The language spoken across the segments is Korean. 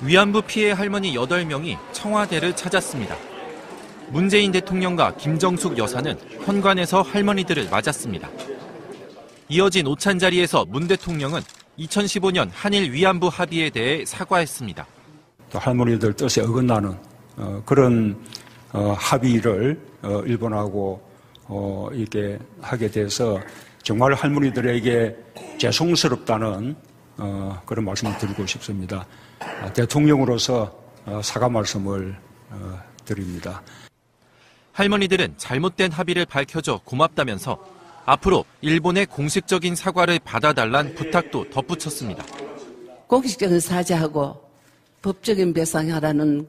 위안부 피해 할머니 8명이 청와대를 찾았습니다. 문재인 대통령과 김정숙 여사는 현관에서 할머니들을 맞았습니다. 이어진 오찬 자리에서 문 대통령은 2015년 한일 위안부 합의에 대해 사과했습니다. 또 할머니들 뜻에 어긋나는 그런 합의를 일본하고 이렇게 하게 돼서 정말 할머니들에게 죄송스럽다는 그런 말씀을 드리고 싶습니다. 대통령으로서 사과 말씀을 드립니다. 할머니들은 잘못된 합의를 밝혀줘 고맙다면서 앞으로 일본의 공식적인 사과를 받아달란 부탁도 덧붙였습니다. 공식적인 사죄하고 법적인 배상하라는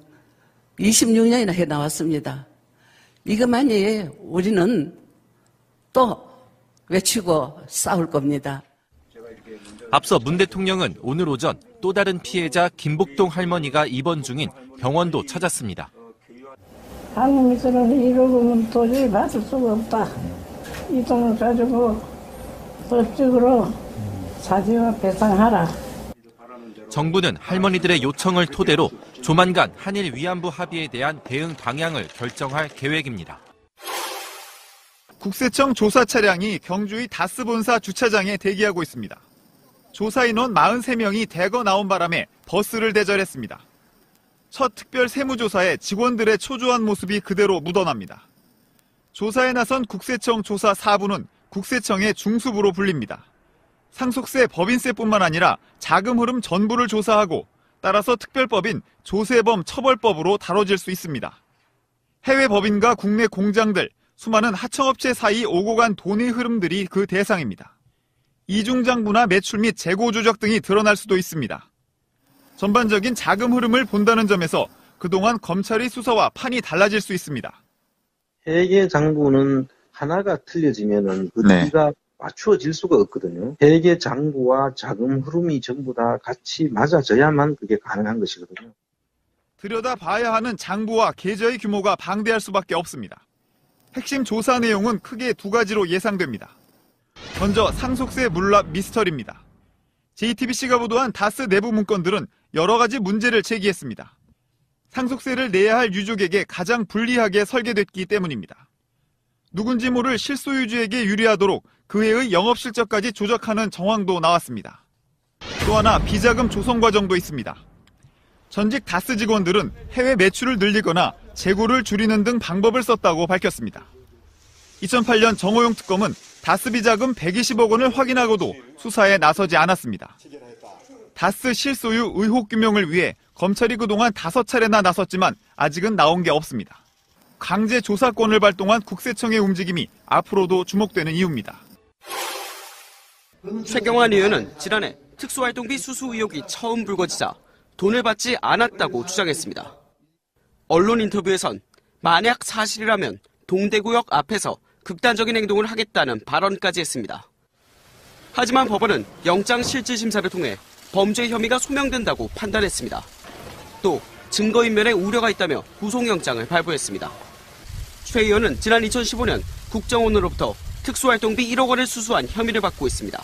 26년이나 해나왔습니다. 이것만이 우리는 또 외치고 싸울 겁니다. 앞서 문 대통령은 오늘 오전 또 다른 피해자 김복동 할머니가 입원 중인 병원도 찾았습니다. 한국에서는 이러고는 도저히 받을 수가 없다. 이 돈을 가지고 법적으로 사죄와 배상하라. 정부는 할머니들의 요청을 토대로 조만간 한일 위안부 합의에 대한 대응 방향을 결정할 계획입니다. 국세청 조사 차량이 경주의 다스 본사 주차장에 대기하고 있습니다. 조사 인원 43명이 대거 나온 바람에 버스를 대절했습니다. 첫 특별 세무조사에 직원들의 초조한 모습이 그대로 묻어납니다. 조사에 나선 국세청 조사 4부는 국세청의 중수부로 불립니다. 상속세, 법인세뿐만 아니라 자금 흐름 전부를 조사하고 따라서 특별법인 조세범 처벌법으로 다뤄질 수 있습니다. 해외 법인과 국내 공장들, 수많은 하청업체 사이 오고 간 돈의 흐름들이 그 대상입니다. 이중장부나 매출 및 재고 조작 등이 드러날 수도 있습니다. 전반적인 자금 흐름을 본다는 점에서 그동안 검찰의 수사와 판이 달라질 수 있습니다. 회계 장부는 하나가 틀려지면은 그 뒤가 맞추어질 수가 없거든요. 회계 장부와 자금 흐름이 전부 다 같이 맞아져야만 그게 가능한 것이거든요. 들여다봐야 하는 장부와 계좌의 규모가 방대할 수밖에 없습니다. 핵심 조사 내용은 크게 두 가지로 예상됩니다. 먼저 상속세 물납 미스터리입니다. JTBC가 보도한 다스 내부 문건들은 여러 가지 문제를 제기했습니다. 상속세를 내야 할 유족에게 가장 불리하게 설계됐기 때문입니다. 누군지 모를 실소유주에게 유리하도록 그 해의 영업실적까지 조작하는 정황도 나왔습니다. 또 하나 비자금 조성 과정도 있습니다. 전직 다스 직원들은 해외 매출을 늘리거나 재고를 줄이는 등 방법을 썼다고 밝혔습니다. 2008년 정호용 특검은 다스 비자금 120억 원을 확인하고도 수사에 나서지 않았습니다. 다스 실소유 의혹 규명을 위해 검찰이 그동안 5차례나 나섰지만 아직은 나온 게 없습니다. 강제 조사권을 발동한 국세청의 움직임이 앞으로도 주목되는 이유입니다. 최경환 의원은 지난해 특수활동비 수수 의혹이 처음 불거지자 돈을 받지 않았다고 주장했습니다. 언론 인터뷰에선 만약 사실이라면 동대구역 앞에서 극단적인 행동을 하겠다는 발언까지 했습니다. 하지만 법원은 영장실질심사를 통해 범죄 혐의가 소명된다고 판단했습니다. 또 증거인멸에 우려가 있다며 구속영장을 발부했습니다. 최 의원은 지난 2015년 국정원으로부터 특수활동비 1억 원을 수수한 혐의를 받고 있습니다.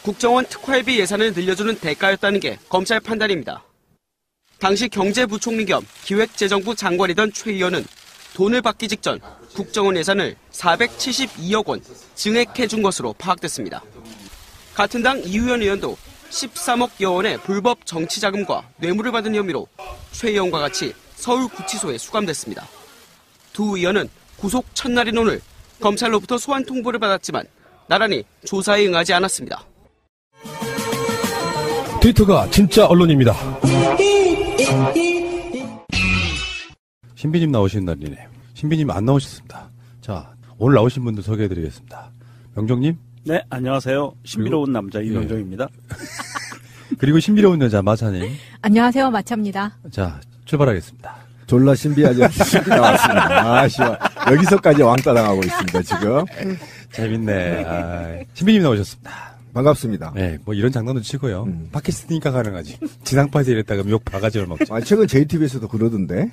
국정원 특활비 예산을 늘려주는 대가였다는 게 검찰 판단입니다. 당시 경제부총리 겸 기획재정부 장관이던 최 의원은 돈을 받기 직전 국정원 예산을 472억 원 증액해준 것으로 파악됐습니다. 같은 당 이후현 의원도 13억여 원의 불법 정치자금과 뇌물을 받은 혐의로 최 의원과 같이 서울구치소에 수감됐습니다. 두 의원은 구속 첫날인 오늘 검찰로부터 소환 통보를 받았지만 나란히 조사에 응하지 않았습니다. 트위터가 진짜 언론입니다. 신비님 나오시는 날이네요. 신비님 안 나오셨습니다. 자, 오늘 나오신 분들 소개해드리겠습니다. 명정님? 네, 안녕하세요. 신비로운 남자 이명정입니다. 그리고 신비로운 여자 마차님. 안녕하세요, 마차입니다. 자, 출발하겠습니다. 졸라 신비하죠. 신비나왔습니다. 아쉬워. 여기서까지 왕따 당하고 있습니다, 지금. 재밌네. 신비님 나오셨습니다. 반갑습니다. 네, 뭐 이런 장난도 치고요. 팟캐스트니까 가능하지. 지상파에서 이랬다가 욕 바가지를 먹지. 최근 JTBC에서도 그러던데.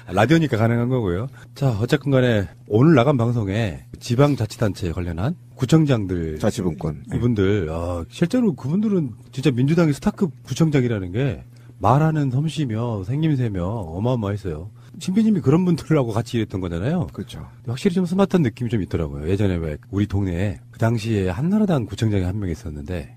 라디오니까 가능한 거고요. 자, 어쨌건 간에 오늘 나간 방송에 지방자치단체에 관련한 구청장들. 자치분권. 이분들, 실제로 그분들은 진짜 민주당의 스타급 구청장이라는 게 말하는 솜씨며 생김새며 어마어마했어요. 신비님이 그런 분들하고 같이 일했던 거잖아요. 그렇죠. 확실히 좀 스마트한 느낌이 좀 있더라고요. 예전에 왜 우리 동네에 그 당시에 한나라당 구청장이 한 명 있었는데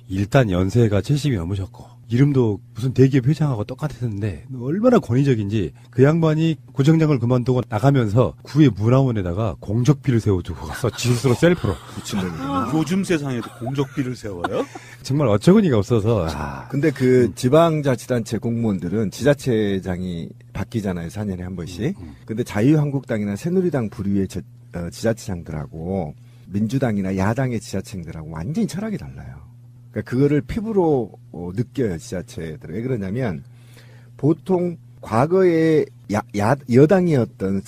일단 연세가 70이 넘으셨고 이름도 무슨 대기업 회장하고 똑같았는데 얼마나 권위적인지 그 양반이 구청장을 그만두고 나가면서 구의 문화원에다가 공적비를 세워주고 가서 지스스로 셀프로. 미친놈이구나. 요즘 세상에도 공적비를 세워요? 정말 어처구니가 없어서. 근데 그 지방자치단체 공무원들은 지자체장이 바뀌잖아요. 4년에 한 번씩. 근데 자유한국당이나 새누리당 부류의 지자체장들하고 민주당이나 야당의 지자체장들하고 완전히 철학이 달라요. 그러니까 그거를 피부로 느껴요, 지자체들. 왜 그러냐면 보통 과거에 여당이었던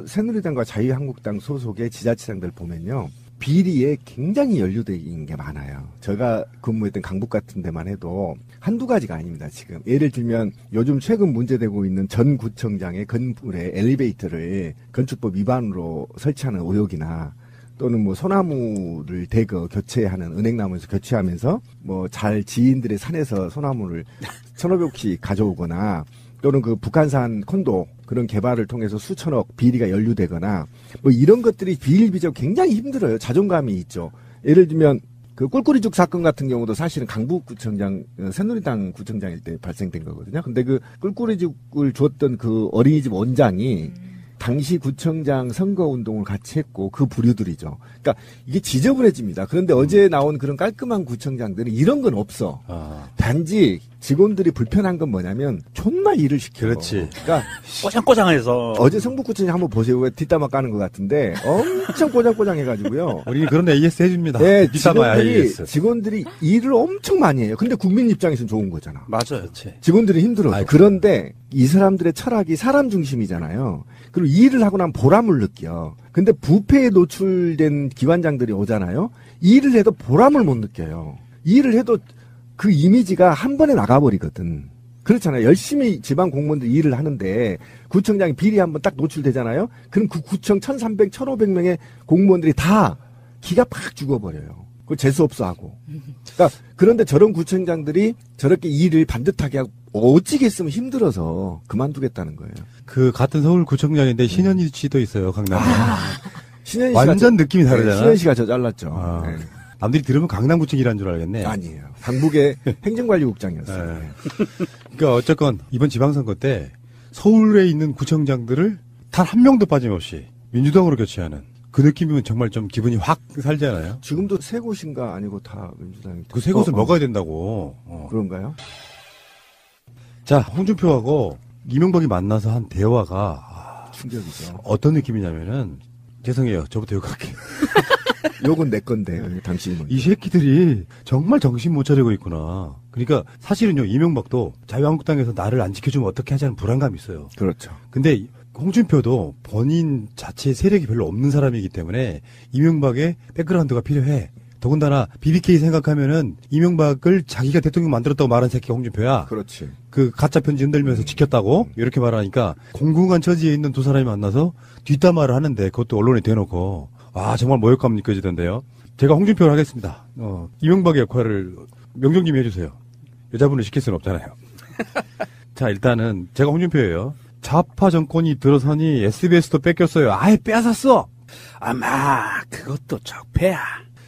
새누리당과 자유한국당 소속의 지자체장들 보면요. 비리에 굉장히 연루된 게 많아요. 제가 근무했던 강북 같은 데만 해도 한두 가지가 아닙니다, 지금. 예를 들면 요즘 최근 문제되고 있는 전 구청장의 건물에 엘리베이터를 건축법 위반으로 설치하는 의혹이나 또는 뭐 소나무를 대거 교체하는 은행나무에서 교체하면서 뭐 잘 지인들의 산에서 소나무를 1,500씩 가져오거나 또는 그 북한산 콘도 그런 개발을 통해서 수천억 비리가 연루되거나 뭐 이런 것들이 비일비재로 굉장히 힘들어요. 자존감이 있죠. 예를 들면 그 꿀꿀이죽 사건 같은 경우도 사실은 강북구청장 새누리당 구청장일 때 발생된 거거든요. 근데 그 꿀꿀이죽을 줬던 그 어린이집 원장이 당시 구청장 선거운동을 같이 했고 그 부류들이죠. 그러니까 이게 지저분해집니다. 그런데 어제 나온 그런 깔끔한 구청장들은 이런 건 없어. 단지 직원들이 불편한 건 뭐냐면 존나 일을 시켜. 그렇지. 그러니까 꼬장꼬장해서. 어제 성북구청장 한번 보세요. 왜 뒷담화 까는 것 같은데 엄청 꼬장꼬장해가지고요. 우리 그런 AS 해줍니다. 네, 뒷담화 직원들이 일을 엄청 많이 해요. 근데 국민 입장에서는 좋은 거잖아. 맞아요. 직원들이 힘들어요. 그런데 이 사람들의 철학이 사람 중심이잖아요. 그리고 일을 하고 나면 보람을 느껴. 근데 부패에 노출된 기관장들이 오잖아요. 일을 해도 보람을 못 느껴요. 일을 해도 그 이미지가 한 번에 나가버리거든. 그렇잖아요. 열심히 지방 공무원들이 일을 하는데 구청장이 비리 한번 딱 노출되잖아요. 그럼 그 구청 1,300, 1,500명의 공무원들이 다 기가 팍 죽어버려요. 그걸 재수없어 하고. 그러니까 그런데 저런 구청장들이 저렇게 일을 반듯하게 하고 어찌겠으면 힘들어서 그만두겠다는 거예요. 그 같은 서울구청장인데 신현희 씨도 있어요, 강남에. 신현희 씨가 완전 느낌이 다르잖아. 신현희 씨가 저 잘랐죠. 네. 남들이 들으면 강남구청이라는 줄 알겠네. 아니에요. 강북의 행정관리국장이었어요. 네. 그러니까 어쨌건 이번 지방선거 때 서울에 있는 구청장들을 단 한 명도 빠짐없이 민주당으로 교체하는 그 느낌이면 정말 좀 기분이 확 살잖아요. 지금도 세 곳인가 아니고 다 민주당이. 그 세 곳을 먹어야 된다고. 그런가요? 자, 홍준표하고 이명박이 만나서 한 대화가 충격이죠. 어떤 느낌이냐면은 죄송해요. 저부터 욕할게요. 욕은 내 건데 당신은. 이 새끼들이 정말 정신 못 차리고 있구나. 그러니까 사실은요, 이명박도 자유한국당에서 나를 안 지켜주면 어떻게 하자는 불안감이 있어요. 그렇죠. 근데 홍준표도 본인 자체 세력이 별로 없는 사람이기 때문에 이명박의 백그라운드가 필요해. 더군다나 BBK 생각하면은 이명박을 자기가 대통령 만들었다고 말한 새끼가 홍준표야. 그렇지. 그 가짜 편지 흔들면서 지켰다고 이렇게 말하니까 공공한 처지에 있는 두 사람이 만나서 뒷담화를 하는데 그것도 언론에 대놓고 정말 모욕감 느껴지던데요. 제가 홍준표를 하겠습니다. 이명박의 역할을 명정님이 해주세요. 여자분을 시킬 수는 없잖아요. 자, 일단은 제가 홍준표예요. 좌파 정권이 들어서니 SBS도 뺏겼어요. 아예 빼앗았어. 아마 그것도 적폐야.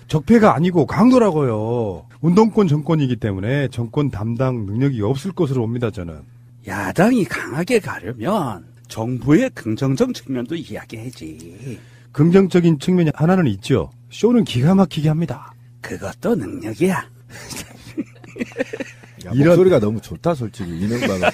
적폐가 아니고 강도라고요. 운동권 정권이기 때문에 정권 담당 능력이 없을 것으로 봅니다, 저는. 야당이 강하게 가려면 정부의 긍정적 측면도 이야기해야지. 긍정적인 측면이 하나는 있죠. 쇼는 기가 막히게 합니다. 그것도 능력이야. 야, 목소리가 너무 좋다, 솔직히. 이명박은.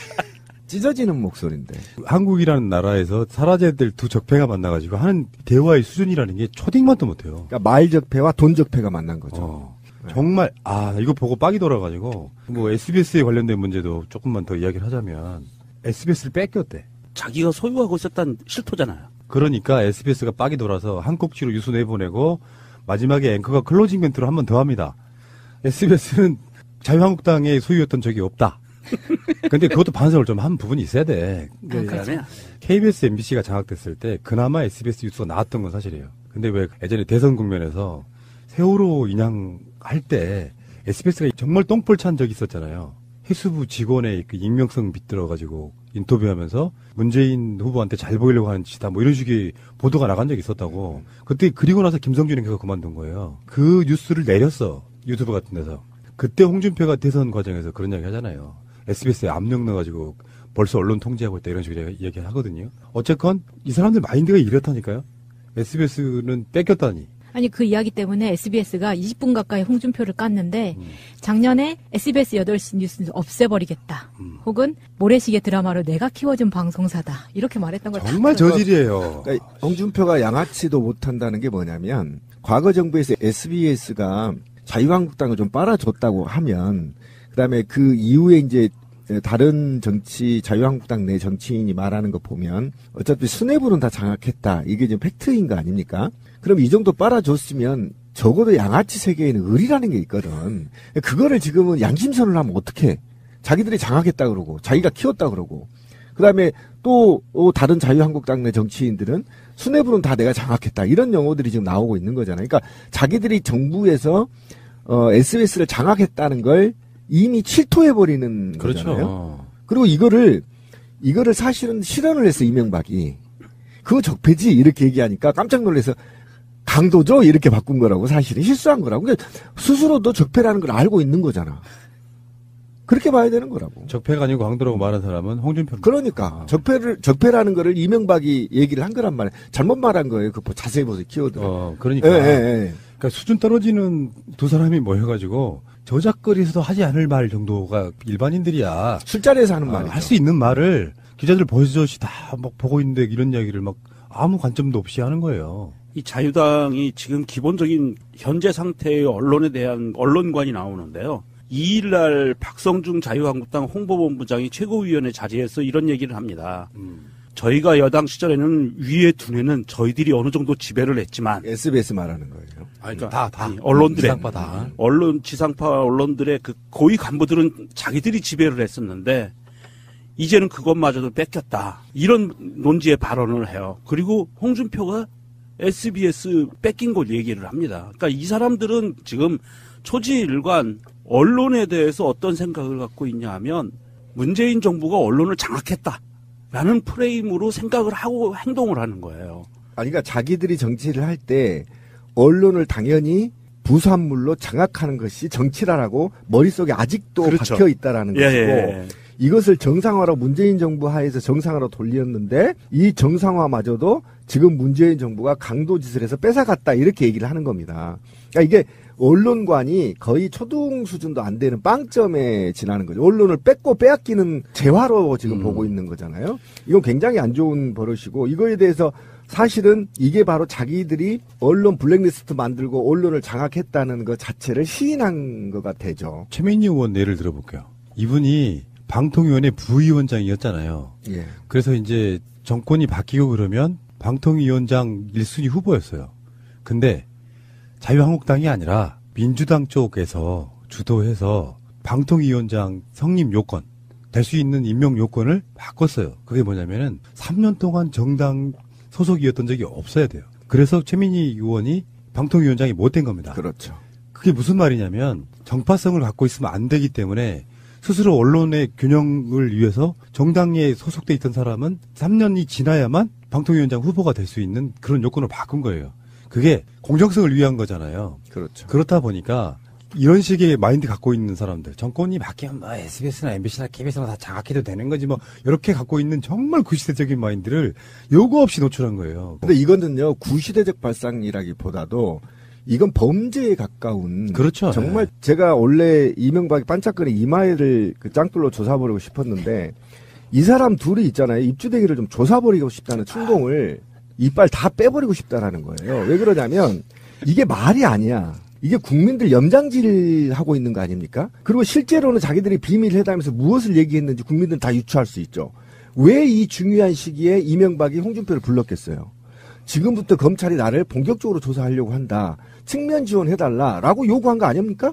찢어지는 목소리인데. 한국이라는 나라에서 사라제들 두 적폐가 만나가지고 하는 대화의 수준이라는 게 초딩만도 못해요. 그러니까 말 적폐와 돈 적폐가 만난 거죠. 네. 정말 이거 보고 빡이 돌아가지고 뭐 SBS에 관련된 문제도 조금만 더 이야기를 하자면 SBS를 뺏겼대. 자기가 소유하고 있었던 실토잖아요. 그러니까 SBS가 빡이 돌아서 한 꼭지로 유수 내보내고 마지막에 앵커가 클로징 멘트로 한 번 더 합니다. SBS는 자유한국당의 소유였던 적이 없다. 근데 그것도 반성을 좀 한 부분이 있어야 돼. 그러면 KBS, MBC가 장악됐을 때 그나마 SBS 뉴스가 나왔던 건 사실이에요. 근데 왜 예전에 대선 국면에서 세월호 인양할 때 SBS가 정말 똥볼 찬 적이 있었잖아요. 해수부 직원의 그 익명성 빗들어가지고 인터뷰하면서 문재인 후보한테 잘 보이려고 하는 짓이다 뭐 이런 식의 보도가 나간 적이 있었다고. 그때 그리고 나서 김성준이 계속 그만둔 거예요. 그 뉴스를 내렸어. 유튜브 같은 데서. 그때 홍준표가 대선 과정에서 그런 이야기 하잖아요. SBS에 압력 넣어가지고 벌써 언론 통제하고 있다 이런 식으로 이야기 하거든요. 어쨌건 이 사람들 마인드가 이렇다니까요. SBS는 뺏겼다니. 아니 그 이야기 때문에 SBS가 20분 가까이 홍준표를 깠는데 작년에 SBS 8시 뉴스는 없애버리겠다. 혹은 모래시계 드라마로 내가 키워준 방송사다. 이렇게 말했던 걸 정말 저질이에요. 그러니까 홍준표가 양아치도 못한다는 게 뭐냐면 과거 정부에서 SBS가 자유한국당을 좀 빨아줬다고 하면 그다음에 그 이후에 이제 다른 자유한국당 내 정치인이 말하는 거 보면 어차피 수뇌부는 다 장악했다. 이게 지금 팩트인 거 아닙니까? 그럼 이 정도 빨아줬으면 적어도 양아치 세계에는 을이라는 게 있거든. 그거를 지금은 양심선을 하면 어떡해. 자기들이 장악했다 그러고 자기가 키웠다 그러고 그다음에 또 다른 자유한국당 내 정치인들은 수뇌부는 다 내가 장악했다. 이런 용어들이 지금 나오고 있는 거잖아요. 그러니까 자기들이 정부에서 SBS를 장악했다는 걸 이미 실토해버리는 그렇죠. 거잖아요. 그리고 이거를 사실은 실현을 했어, 이명박이. 그거 적폐지 이렇게 얘기하니까 깜짝 놀라서 강도죠 이렇게 바꾼 거라고. 사실은 실수한 거라고. 그러니까 스스로도 적폐라는 걸 알고 있는 거잖아. 그렇게 봐야 되는 거라고. 적폐가 아니고 강도라고 말한 사람은 홍준표. 그러니까 적폐라는 거를 이명박이 얘기를 한 거란 말이야. 잘못 말한 거예요. 그 자세히 보세요. 키워드. 그러니까. 예. 그러니까 수준 떨어지는 두 사람이 모여가지고 저작거리에서도 하지 않을 말 정도가 일반인들이야. 술자리에서 하는 말이야. 할 수 있는 말을 기자들 버젓이 다 막 보고 있는데 이런 이야기를 막 아무 관점도 없이 하는 거예요. 이 자유당이 지금 기본적인 현재 상태의 언론에 대한 언론관이 나오는데요. 2일날 박성중 자유한국당 홍보본부장이 최고위원회 자리에서 이런 얘기를 합니다. 저희가 여당 시절에는 위에 두뇌는 저희들이 어느 정도 지배를 했지만 SBS 말하는 거예요. 그러니까 다 언론들의 지상파 언론들의 그 고위 간부들은 자기들이 지배를 했었는데 이제는 그것마저도 뺏겼다. 이런 논지의 발언을 해요. 그리고 홍준표가 SBS 뺏긴 걸 얘기를 합니다. 그러니까 이 사람들은 지금 초지일관 언론에 대해서 어떤 생각을 갖고 있냐 하면 문재인 정부가 언론을 장악했다라는 프레임으로 생각을 하고 행동을 하는 거예요. 아니, 그러니까 자기들이 정치를 할 때 언론을 당연히 부산물로 장악하는 것이 정치라라고 머릿속에 아직도 그렇죠. 박혀 있다라는 것이고 예. 이것을 정상화로 문재인 정부 하에서 정상화로 돌렸는데 이 정상화마저도 지금 문재인 정부가 강도짓을 해서 뺏어갔다 이렇게 얘기를 하는 겁니다. 그러니까 이게 언론관이 거의 초등 수준도 안 되는 빵점에 지나는 거죠. 언론을 뺏고 빼앗기는 재화로 지금 보고 있는 거잖아요. 이건 굉장히 안 좋은 버릇이고 이거에 대해서 사실은 이게 바로 자기들이 언론 블랙리스트 만들고 언론을 장악했다는 것 자체를 시인한 거가 되죠. 최민희 의원 예를 들어볼게요. 이분이 방통위원회 부위원장이었잖아요. 예. 그래서 이제 정권이 바뀌고 그러면 방통위원장 1순위 후보였어요. 근데 자유한국당이 아니라 민주당 쪽에서 주도해서 방통위원장 성립 요건, 될 수 있는 임명 요건을 바꿨어요. 그게 뭐냐면은 3년 동안 정당 소속이었던 적이 없어야 돼요. 그래서 최민희 의원이 방통위원장이 못 된 겁니다. 그렇죠. 그게 무슨 말이냐면 정파성을 갖고 있으면 안 되기 때문에 스스로 언론의 균형을 위해서 정당에 소속돼 있던 사람은 3년이 지나야만 방통위원장 후보가 될 수 있는 그런 요건을 바꾼 거예요. 그게 공정성을 위한 거잖아요. 그렇죠. 그렇다 보니까 이런 식의 마인드 갖고 있는 사람들, 정권이 바뀌면 뭐 SBS나 MBC나 KBS나 다 장악해도 되는 거지 뭐 이렇게 갖고 있는 정말 구시대적인 마인드를 요구 없이 노출한 거예요. 근데 이거는요 구시대적 발상이라기보다도 이건 범죄에 가까운. 그렇죠. 정말 제가 원래 이명박이 반짝거리는 이마에를 그 짱돌로 조사버리고 싶었는데 이 사람 둘이 있잖아요. 입주대기를 좀 조사버리고 싶다는 충동을 이빨 다 빼버리고 싶다라는 거예요. 왜 그러냐면 이게 말이 아니야. 이게 국민들 염장질하고 있는 거 아닙니까? 그리고 실제로는 자기들이 비밀회담에서 무엇을 얘기했는지 국민들은 다 유추할 수 있죠. 왜 이 중요한 시기에 이명박이 홍준표를 불렀겠어요? 지금부터 검찰이 나를 본격적으로 조사하려고 한다. 측면 지원해달라라고 요구한 거 아닙니까?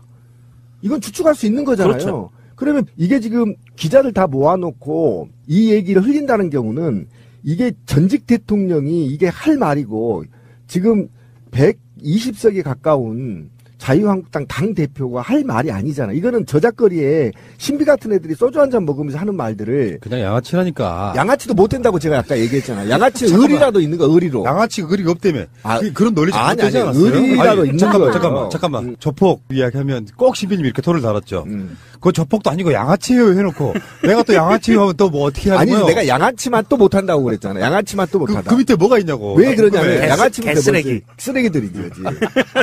이건 추측할 수 있는 거잖아요. 그렇죠. 그러면 이게 지금 기자들 다 모아놓고 이 얘기를 흘린다는 경우는 이게 전직 대통령이 이게 할 말이고 지금 120석에 가까운 자유한국당 당대표가 할 말이 아니잖아. 이거는 저작거리에 신비 같은 애들이 소주 한 잔 먹으면서 하는 말들을. 그냥 양아치라니까. 양아치도 못 된다고 제가 아까 얘기했잖아. 양아치 의리라도 있는 거, 의리로. 양아치가 의리가 없다며. 그런 논리 아니, 잘못되지 않았어요? 의리라도 있는 거예요. 잠깐만. 조폭 이야기하면 꼭 신비님이 이렇게 토를 달았죠. 그거 조폭도 아니고 양아치예요 해놓고 내가 또 양아치예요 하면 또 뭐 어떻게 하는 거예요? 아니, 내가 양아치만 또 못한다고 그랬잖아. 양아치만 또 못하다. 그 밑에 뭐가 있냐고. 왜 그러냐면 양아치면 쓰레기. 쓰레기들이지.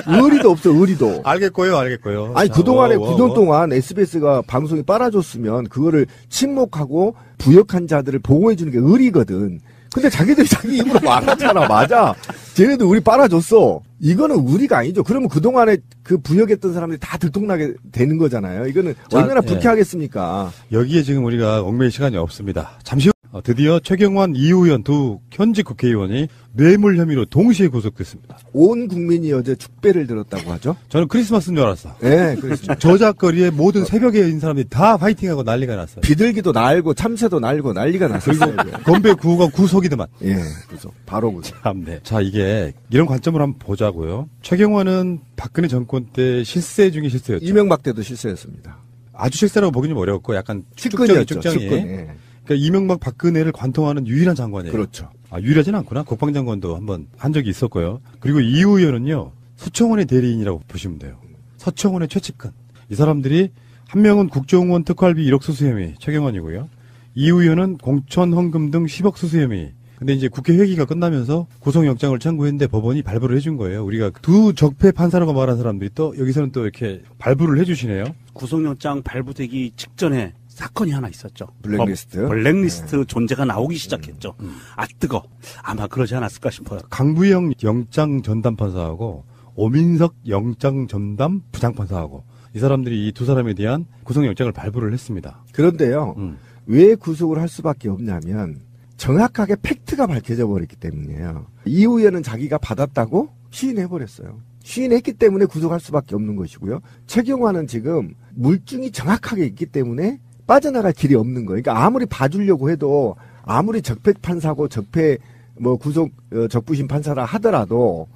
의리도 없어, 의리도. 알겠고요. 아니, 그동안에 9년 동안 SBS가 방송이 빨아줬으면 그거를 침묵하고 부역한 자들을 보호해주는 게 의리거든. 근데 자기들이 자기 입으로 말하잖아. 맞아. 쟤네들 우리 빨아줬어. 이거는 우리가 아니죠. 그러면 그동안에 그 부역했던 사람들이 다 들통나게 되는 거잖아요. 이거는 얼마나 불쾌하겠습니까? 여기에 지금 우리가 얽매일 시간이 없습니다. 잠시 후 드디어 최경환, 이우현 두 현직 국회의원이 뇌물 혐의로 동시에 구속됐습니다. 온 국민이 어제 축배를 들었다고 하죠? 저는 크리스마스인 줄 알았어. 네, 그렇습니다. 저작거리에 모든 새벽에 있는 사람들이 다 파이팅하고 난리가 났어요. 비둘기도 날고 참새도 날고 난리가 났어요. 건배 구호가 구속이더만. 예, 구속. 바로 구속. 네. 자, 이게 이런 관점으로 한번 보자고요. 최경환은 박근혜 정권 때 실세 중에 실세였죠. 이명박 때도 실세였습니다. 아주 실세라고 보기는 좀 어려웠고 약간 측근이었죠. 측정이. 예. 그러니까 이명박 박근혜를 관통하는 유일한 장관이에요. 그렇죠. 유일하진 않구나. 국방장관도 한번 한 적이 있었고요. 그리고 이우 의원은요. 서청원의 대리인이라고 보시면 돼요. 서청원의 최측근. 이 사람들이 한 명은 국정원 특활비 1억 수수 혐의 최경환이고요. 이우 의원은 공천 헌금 등 10억 수수 혐의. 근데 이제 국회 회기가 끝나면서 구속영장을 청구했는데 법원이 발부를 해준 거예요. 우리가 두 적폐 판사라고 말한 사람들이 또 여기서는 또 이렇게 발부를 해주시네요. 구속영장 발부되기 직전에 사건이 하나 있었죠. 블랙리스트. 블랙리스트 존재가 나오기 시작했죠. 아, 뜨거. 아마 그러지 않았을까 싶어요. 강부영 영장 전담 판사하고 오민석 영장 전담 부장판사하고 이 사람들이 이 두 사람에 대한 구속영장을 발부를 했습니다. 그런데요. 왜 구속을 할 수밖에 없냐면 정확하게 팩트가 밝혀져 버렸기 때문이에요. 이우 의원은 자기가 받았다고 시인해버렸어요. 시인했기 때문에 구속할 수밖에 없는 것이고요. 최경환은 지금 물증이 정확하게 있기 때문에 빠져나갈 길이 없는 거예요. 그러니까 아무리 봐주려고 해도 아무리 적폐 판사고 적폐 구속 적부심 판사라 하더라도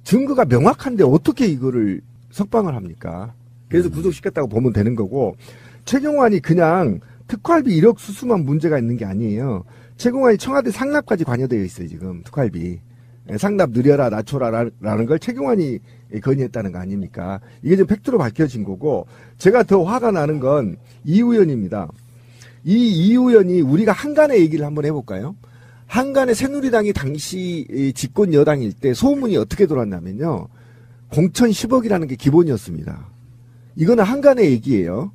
증거가 명확한데 어떻게 이거를 석방을 합니까? 그래서 구속시켰다고 보면 되는 거고 최경환이 그냥 특활비 1억 수수만 문제가 있는 게 아니에요. 최경환이 청와대 상납까지 관여되어 있어요. 지금 특활비. 상납 느려라 낮춰라라는 걸 최경환이 건의했다는 거 아닙니까? 이게 지금 팩트로 밝혀진 거고 제가 더 화가 나는 건 이 의원입니다. 이 의원이 우리가 한간의 얘기를 한번 해볼까요? 한간의 새누리당이 당시 집권 여당일 때 소문이 어떻게 돌았냐면요. 공천 10억이라는 게 기본이었습니다. 이거는 한간의 얘기예요.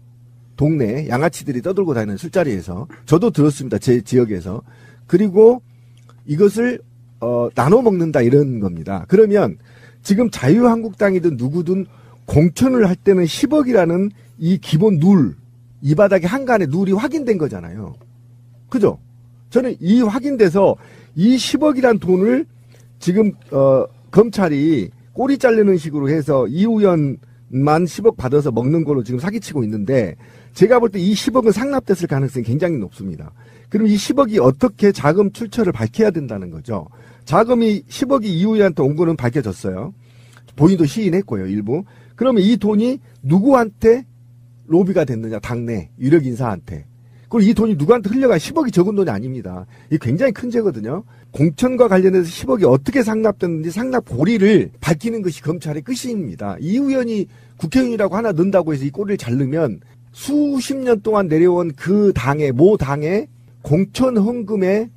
동네 양아치들이 떠들고 다니는 술자리에서 저도 들었습니다. 제 지역에서. 그리고 이것을 나눠 먹는다 이런 겁니다. 그러면 지금 자유한국당이든 누구든 공천을 할 때는 10억이라는 이 기본 룰, 이 바닥에 한간의 룰이 확인된 거잖아요. 그죠? 저는 이 확인돼서 이 10억이란 돈을 지금 검찰이 꼬리 자르는 식으로 해서 이 의원만 10억 받아서 먹는 걸로 지금 사기치고 있는데 제가 볼 때 이 10억은 상납됐을 가능성이 굉장히 높습니다. 그럼 이 10억이 어떻게 자금 출처를 밝혀야 된다는 거죠. 자금이 10억이 이 의원한테 온 거는 밝혀졌어요. 본인도 시인했고요, 일부. 그러면 이 돈이 누구한테 로비가 됐느냐, 당내 유력 인사한테. 그리고 이 돈이 누구한테 흘려가 10억이 적은 돈이 아닙니다. 이게 굉장히 큰 죄거든요. 공천과 관련해서 10억이 어떻게 상납됐는지 상납 고리를 밝히는 것이 검찰의 끝입니다. 이 의원이 국회의원이라고 하나 넣는다고 해서 이 꼬리를 자르면 수십 년 동안 내려온 그 당의 모 당의 공천 헌금의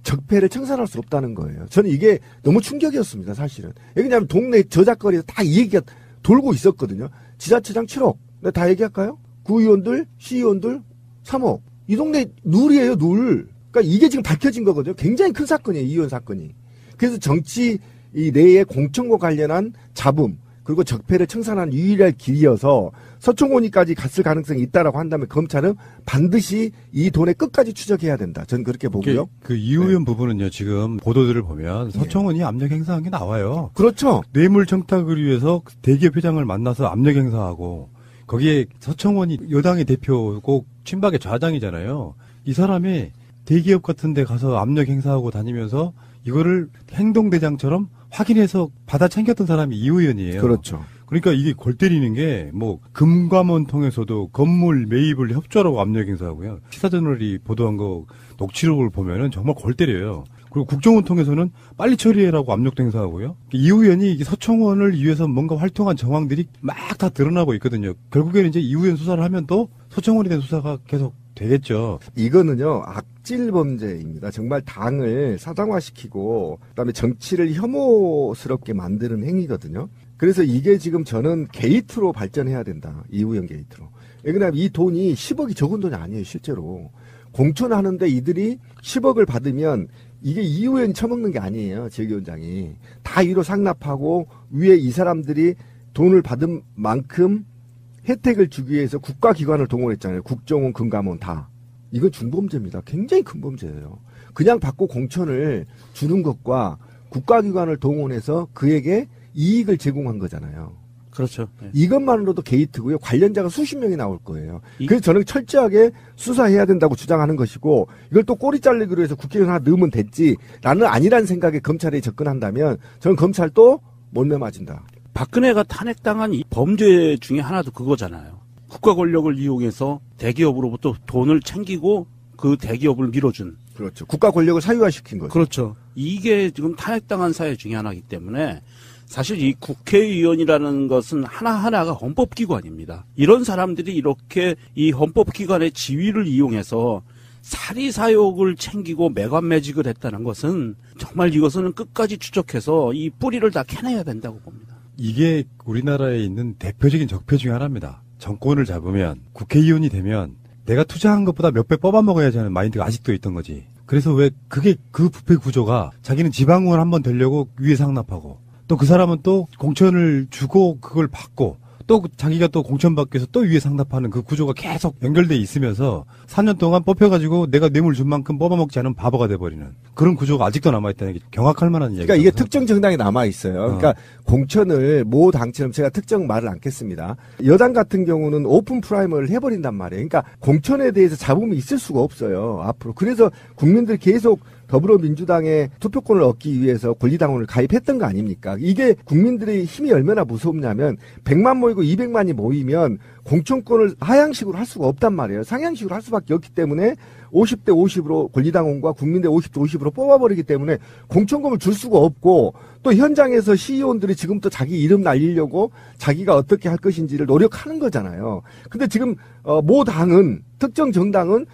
적폐를 청산할 수 없다는 거예요. 저는 이게 너무 충격이었습니다, 사실은. 왜냐하면 동네 저작거리에서 다 이 얘기가 돌고 있었거든요. 지자체장 7억. 다 얘기할까요? 구의원들, 시의원들 3억. 이 동네 룰이에요, 룰. 그러니까 이게 지금 밝혀진 거거든요. 굉장히 큰 사건이에요, 이 의원 사건이. 그래서 정치 이 내의 공천과 관련한 잡음, 그리고 적폐를 청산한 유일한 길이어서 서청원이까지 갔을 가능성이 있다라고 한다면 검찰은 반드시 이 돈의 끝까지 추적해야 된다. 저는 그렇게 보고요. 그 이우연 부분은요. 지금 보도들을 보면 서청원이 압력 행사한 게 나와요. 그렇죠. 뇌물 청탁을 위해서 대기업 회장을 만나서 압력 행사하고 거기에 서청원이 여당의 대표고 친박의 좌장이잖아요. 이 사람이 대기업 같은 데 가서 압력 행사하고 다니면서 이거를 행동대장처럼 확인해서 받아 챙겼던 사람이 이 의원이에요. 그렇죠. 그러니까 이게 골 때리는 게 뭐 금감원 통해서도 건물 매입을 협조하라고 압력 행사하고요. 시사저널이 보도한 거 녹취록을 보면은 정말 골 때려요. 그리고 국정원 통해서는 빨리 처리해라고 압력도 행사하고요. 이 의원이 서청원을 위해서 뭔가 활동한 정황들이 막 다 드러나고 있거든요. 결국에는 이제 이 의원 수사를 하면 또 서청원에 대한 수사가 계속 되겠죠. 이거는요, 악질 범죄입니다. 정말 당을 사장화시키고, 그다음에 정치를 혐오스럽게 만드는 행위거든요. 그래서 이게 지금 저는 게이트로 발전해야 된다. 이우영 게이트로. 왜냐하면 이 돈이 10억이 적은 돈이 아니에요, 실제로. 공천하는데 이들이 10억을 받으면 이게 이 의원 처먹는 게 아니에요. 지역위원장이. 다 위로 상납하고 위에 이 사람들이 돈을 받은 만큼 혜택을 주기 위해서 국가기관을 동원했잖아요. 국정원, 금감원 다. 이건 중범죄입니다. 굉장히 큰 범죄예요. 그냥 받고 공천을 주는 것과 국가기관을 동원해서 그에게 이익을 제공한 거잖아요. 그렇죠. 네. 이것만으로도 게이트고요. 관련자가 수십 명이 나올 거예요. 그래서 저는 철저하게 수사해야 된다고 주장하는 것이고 이걸 또 꼬리 잘리기로 해서 국회의원 하나 넣으면 됐지라는 아니란 생각에 검찰에 접근한다면 저는 검찰 또 몰매 맞은다. 박근혜가 탄핵당한 이 범죄 중에 하나도 그거잖아요. 국가 권력을 이용해서 대기업으로부터 돈을 챙기고 그 대기업을 밀어준. 그렇죠. 국가 권력을 사유화시킨 거죠. 그렇죠. 이게 지금 탄핵당한 사회 중에 하나이기 때문에 사실 이 국회의원이라는 것은 하나하나가 헌법기관입니다. 이런 사람들이 이렇게 이 헌법기관의 지위를 이용해서 사리사욕을 챙기고 매관매직을 했다는 것은 정말 이것은 끝까지 추적해서 이 뿌리를 다 캐내야 된다고 봅니다. 이게 우리나라에 있는 대표적인 적폐 중에 하나입니다. 정권을 잡으면 국회의원이 되면 내가 투자한 것보다 몇 배 뽑아먹어야지 하는 마인드가 아직도 있던 거지. 그래서 왜 그게 그 부패 구조가 자기는 지방의원 한번 되려고 위에 상납하고 또 그 사람은 또 공천을 주고 그걸 받고 또 자기가 또 공천받기 위해서 또 위에 상납하는 그 구조가 계속 연결돼 있으면서 4년 동안 뽑혀가지고 내가 뇌물 준 만큼 뽑아먹지 않은 바보가 돼버리는 그런 구조가 아직도 남아있다는 게 경악할 만한 얘기죠. 그러니까 이게 특정 정당이 남아있어요. 그러니까 공천을 모 당처럼 제가 특정 말을 않겠습니다. 여당 같은 경우는 오픈 프라이머를 해버린단 말이에요. 그러니까 공천에 대해서 잡음이 있을 수가 없어요. 앞으로. 그래서 국민들이 계속 더불어민주당의 투표권을 얻기 위해서 권리당원을 가입했던 거 아닙니까? 이게 국민들의 힘이 얼마나 무섭냐면 100만 모이고 200만이 모이면 공천권을 하향식으로 할 수가 없단 말이에요. 상향식으로 할 수밖에 없기 때문에 50대 50으로 권리당원과 국민대 50대 50으로 뽑아버리기 때문에 공천권을 줄 수가 없고 또 현장에서 시의원들이 지금부터 자기 이름 날리려고 자기가 어떻게 할 것인지를 노력하는 거잖아요. 근데 지금 모 당은 특정 정당은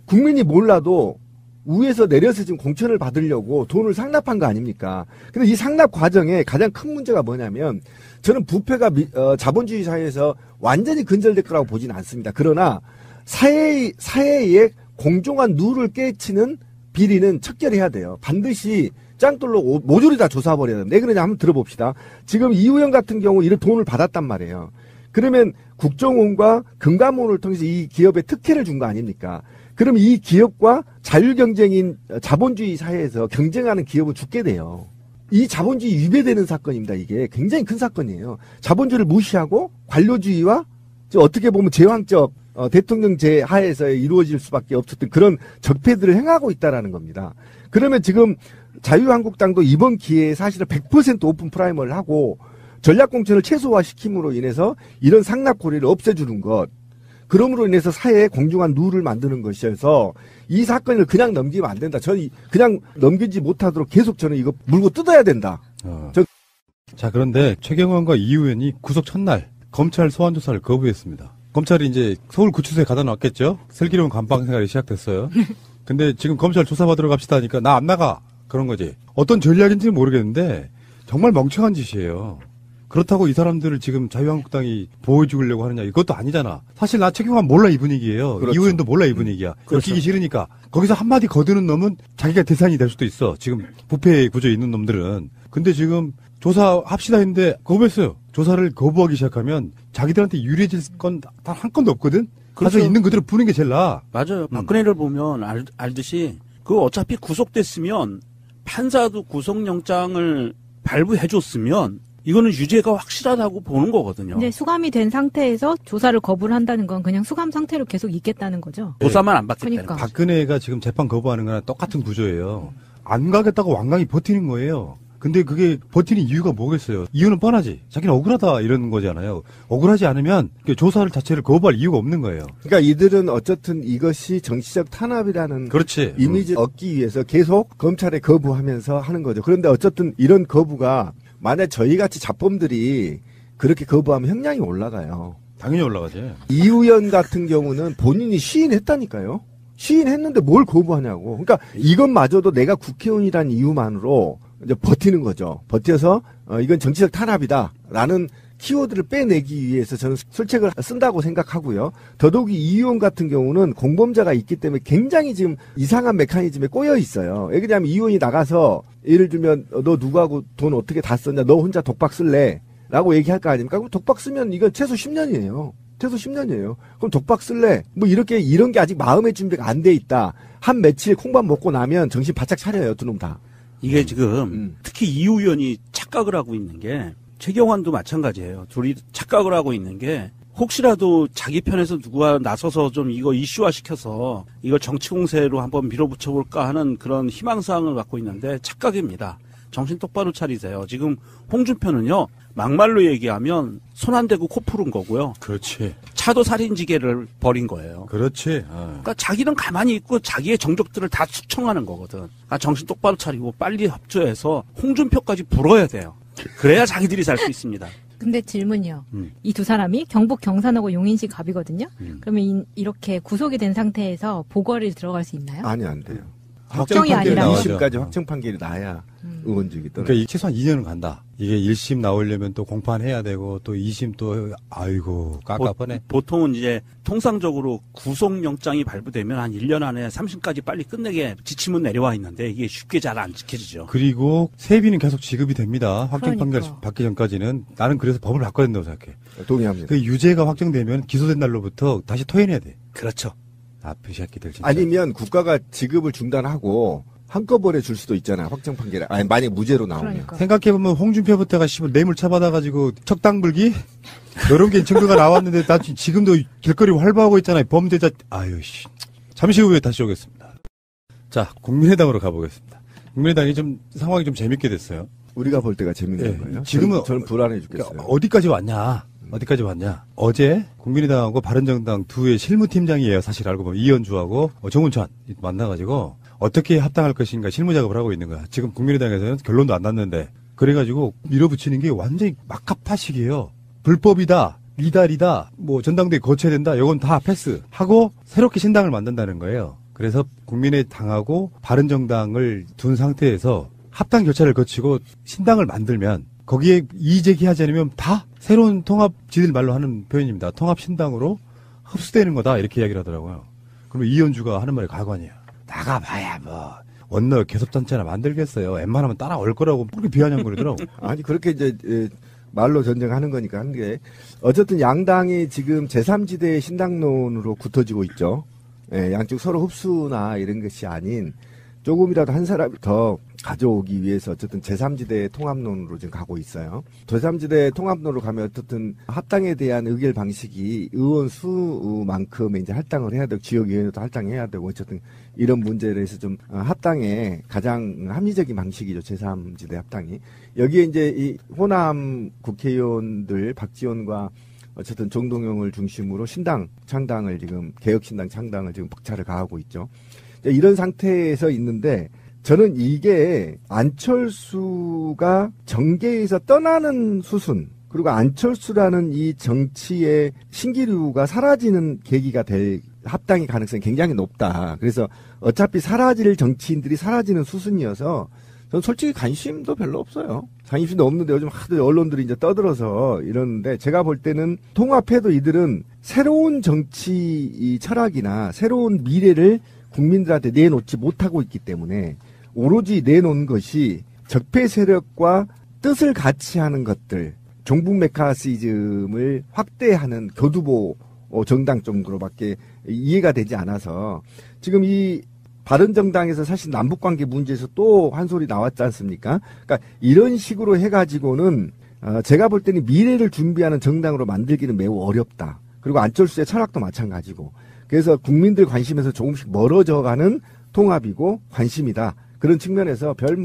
국민이 몰라도 위에서 내려서 지금 공천을 받으려고 돈을 상납한 거 아닙니까? 근데 이 상납 과정에 가장 큰 문제가 뭐냐면 저는 부패가 자본주의 사회에서 완전히 근절될 거라고 보지는 않습니다. 그러나 사회의 공정한 룰을 깨치는 비리는 척결해야 돼요. 반드시 짱돌로 모조리 다 조사해버려야 돼요. 왜 그러냐 한번 들어봅시다. 지금 이우영 같은 경우 이런 돈을 받았단 말이에요. 그러면 국정원과 금감원을 통해서 이 기업에 특혜를 준 거 아닙니까? 그럼 이 기업과 자율경쟁인 자본주의 사회에서 경쟁하는 기업은 죽게 돼요. 이 자본주의 위배되는 사건입니다. 이게 굉장히 큰 사건이에요. 자본주의를 무시하고 관료주의와 어떻게 보면 제왕적 대통령제 하에서 이루어질 수밖에 없었던 그런 적폐들을 행하고 있다라는 겁니다. 그러면 지금 자유한국당도 이번 기회에 사실은 100% 오픈 프라이머를 하고 전략공천을 최소화시킴으로 인해서 이런 상납고리를 없애주는 것, 그럼으로 인해서 사회에 공정한 룰을 만드는 것이어서 이 사건을 그냥 넘기면 안 된다. 저는 그냥 넘기지 못하도록 계속 저는 이거 물고 뜯어야 된다. 자, 그런데 최경환과 이 의원이 구속 첫날 검찰 소환 조사를 거부했습니다. 검찰이 이제 서울구치소에 가다 놨겠죠. 슬기로운 감방 생활이 시작됐어요. 근데 지금 검찰 조사받으러 갑시다 하니까 나 안 나가. 그런 거지. 어떤 전략인지는 모르겠는데 정말 멍청한 짓이에요. 그렇다고 이 사람들을 지금 자유한국당이 보호해주려고 하느냐, 이것도 아니잖아. 사실 나 최경환 몰라 이 분위기예요. 그렇죠. 이 의원도 몰라 이 분위기야. 그렇죠. 엮이기 싫으니까. 거기서 한마디 거드는 놈은 자기가 대상이 될 수도 있어. 지금 부패 구조에 있는 놈들은. 근데 지금 조사합시다 했는데 거부했어요. 조사를 거부하기 시작하면 자기들한테 유리해질 건 단 한 건도 없거든? 그래서 그렇죠. 있는 그대로 부는 게 제일 나아. 맞아요. 박근혜를 보면 알듯이 그 어차피 구속됐으면 판사도 구속영장을 발부해줬으면 이거는 유죄가 확실하다고 보는 거거든요. 근데 수감이 된 상태에서 조사를 거부를 한다는 건 그냥 수감 상태로 계속 있겠다는 거죠. 조사만 안 받겠다는 그러니까. 박근혜가 지금 재판 거부하는 거랑 똑같은 구조예요. 안 가겠다고 완강히 버티는 거예요. 근데 그게 버티는 이유가 뭐겠어요? 이유는 뻔하지. 자기는 억울하다 이런 거잖아요. 억울하지 않으면 조사를 자체를 거부할 이유가 없는 거예요. 그러니까 이들은 어쨌든 이것이 정치적 탄압이라는 그렇지. 이미지를 얻기 위해서 계속 검찰에 거부하면서 하는 거죠. 그런데 어쨌든 이런 거부가 만약 저희같이 자범들이 그렇게 거부하면 형량이 올라가요. 당연히 올라가지. 이 의원 같은 경우는 본인이 시인했다니까요. 시인했는데 뭘 거부하냐고. 그러니까 이것마저도 내가 국회의원이라는 이유만으로 이제 버티는 거죠. 버텨서 이건 정치적 탄압이다라는 키워드를 빼내기 위해서 저는 술책을 쓴다고 생각하고요. 더더욱이 이 의원 같은 경우는 공범자가 있기 때문에 굉장히 지금 이상한 메커니즘에 꼬여 있어요. 왜냐하면 이 의원이 나가서 예를 들면 너 누구하고 돈 어떻게 다 썼냐, 너 혼자 독박 쓸래? 라고 얘기할 거 아닙니까? 그럼 독박 쓰면 이건 최소 10년이에요. 최소 10년이에요. 그럼 독박 쓸래? 뭐 이런 게 아직 마음의 준비가 안 돼 있다. 한 며칠 콩밥 먹고 나면 정신 바짝 차려요, 두 놈 다. 이게 지금 특히 이 의원이 착각을 하고 있는 게 최경환도 마찬가지예요. 둘이 착각을 하고 있는 게 혹시라도 자기 편에서 누가 나서서 좀 이거 이슈화 시켜서 이걸 정치 공세로 한번 밀어붙여볼까 하는 그런 희망사항을 갖고 있는데 착각입니다. 정신 똑바로 차리세요. 지금 홍준표는요, 막말로 얘기하면 손 안 대고 코 푸른 거고요. 그렇지. 차도 살인지계를 벌인 거예요. 그렇지. 그러니까 자기는 가만히 있고 자기의 정적들을 다 숙청하는 거거든. 정신 똑바로 차리고 빨리 협조해서 홍준표까지 불어야 돼요. 그래야 자기들이 살 수 있습니다. 근데 질문이요. 이 두 사람이 경북 경산하고 용인시 갑이거든요. 그러면 이렇게 구속이 된 상태에서 보궐에 들어갈 수 있나요? 아니, 안 돼요. 확정이 아니라 2심까지 확정 판결이 나야 의원직이 떨어져요. 그러니까 최소한 2년은 간다. 이게 1심 나오려면 또 공판해야 되고 또 2심 또 아이고 깝깝하네. 보통은 이제 통상적으로 구속영장이 발부되면 한 1년 안에 3심까지 빨리 끝내게 지침은 내려와 있는데 이게 쉽게 잘 안 지켜지죠. 그리고 세비는 계속 지급이 됩니다. 확정 판결 그러니까. 받기 전까지는. 나는 그래서 법을 바꿔야 된다고 생각해. 동의합니다. 그 유죄가 확정되면 기소된 날로부터 다시 토해내야 돼. 그렇죠. 나쁜 새끼들 진짜. 아니면 국가가 지급을 중단하고 한꺼번에 줄 수도 있잖아요. 확정 판결에. 아니, 만약 무죄로 나오면. 그러니까. 생각해보면 홍준표부터가 뇌물 처받아가지고 척당불기? 이런 게 증거가 나왔는데 나 지금도 길거리 활보하고 있잖아요. 범죄자. 아유 씨. 잠시 후에 다시 오겠습니다. 자, 국민의당으로 가보겠습니다. 국민의당이 좀 상황이 좀 재밌게 됐어요. 우리가 볼 때가 재밌는 네, 거예요. 지금은 저는 불안해 죽겠어요. 그러니까 어디까지 왔냐? 어제 국민의당하고 바른정당 두의 실무팀장이에요. 사실 알고 보면 이현주하고 정운찬 만나가지고 어떻게 합당할 것인가 실무 작업을 하고 있는 거야. 지금 국민의당에서는 결론도 안 났는데 그래가지고 밀어붙이는 게 완전히 막가파식이에요. 불법이다, 이달이다, 뭐 전당대회 거쳐야 된다. 이건 다 패스하고 새롭게 신당을 만든다는 거예요. 그래서 국민의당하고 바른정당을 둔 상태에서 합당 절차를 거치고 신당을 만들면 거기에 이의제기하지 않으면 다 새로운 통합, 지들 말로 하는 표현입니다. 통합 신당으로 흡수되는 거다 이렇게 이야기를 하더라고요. 그러면 이현주가 하는 말이 가관이야. 나가봐야 뭐 원너 개섭단체나 만들겠어요. 웬만하면 따라올 거라고 그렇게 비아냥거리더라고. 아니 그렇게 이제 말로 전쟁하는 거니까 하는 게 어쨌든 양당이 지금 제3지대 신당론으로 굳어지고 있죠. 예, 양쪽 서로 흡수나 이런 것이 아닌 조금이라도 한 사람이 더 가져오기 위해서 어쨌든 제3지대 통합론으로 지금 가고 있어요. 제3지대 통합론으로 가면 어쨌든 합당에 대한 의결 방식이 의원 수만큼 이제 할당을 해야 되고 지역위원회도 할당해야 되고 어쨌든 이런 문제에 대해서 좀 합당에 가장 합리적인 방식이죠. 제3지대 합당이. 여기에 이제 이 호남 국회의원들 박지원과 어쨌든 정동영을 중심으로 신당 창당을 지금 개혁신당 창당을 지금 박차를 가하고 있죠. 이런 상태에서 있는데 저는 이게 안철수가 정계에서 떠나는 수순 그리고 안철수라는 이 정치의 신기류가 사라지는 계기가 될 합당의 가능성이 굉장히 높다. 그래서 어차피 사라질 정치인들이 사라지는 수순이어서 저는 솔직히 관심도 별로 없어요. 관심도 없는데 요즘 하도 언론들이 이제 떠들어서 이러는데 제가 볼 때는 통합해도 이들은 새로운 정치 철학이나 새로운 미래를 국민들한테 내놓지 못하고 있기 때문에 오로지 내놓은 것이 적폐 세력과 뜻을 같이 하는 것들, 종북 메카시즘을 확대하는 교두보 정당 정도로밖에 이해가 되지 않아서 지금 이 바른정당에서 사실 남북관계 문제에서 또 한 소리 나왔지 않습니까? 그러니까 이런 식으로 해가지고는 제가 볼 때는 미래를 준비하는 정당으로 만들기는 매우 어렵다. 그리고 안철수의 철학도 마찬가지고. 그래서 국민들 관심에서 조금씩 멀어져가는 통합이고 관심이다. 그런 측면에서 별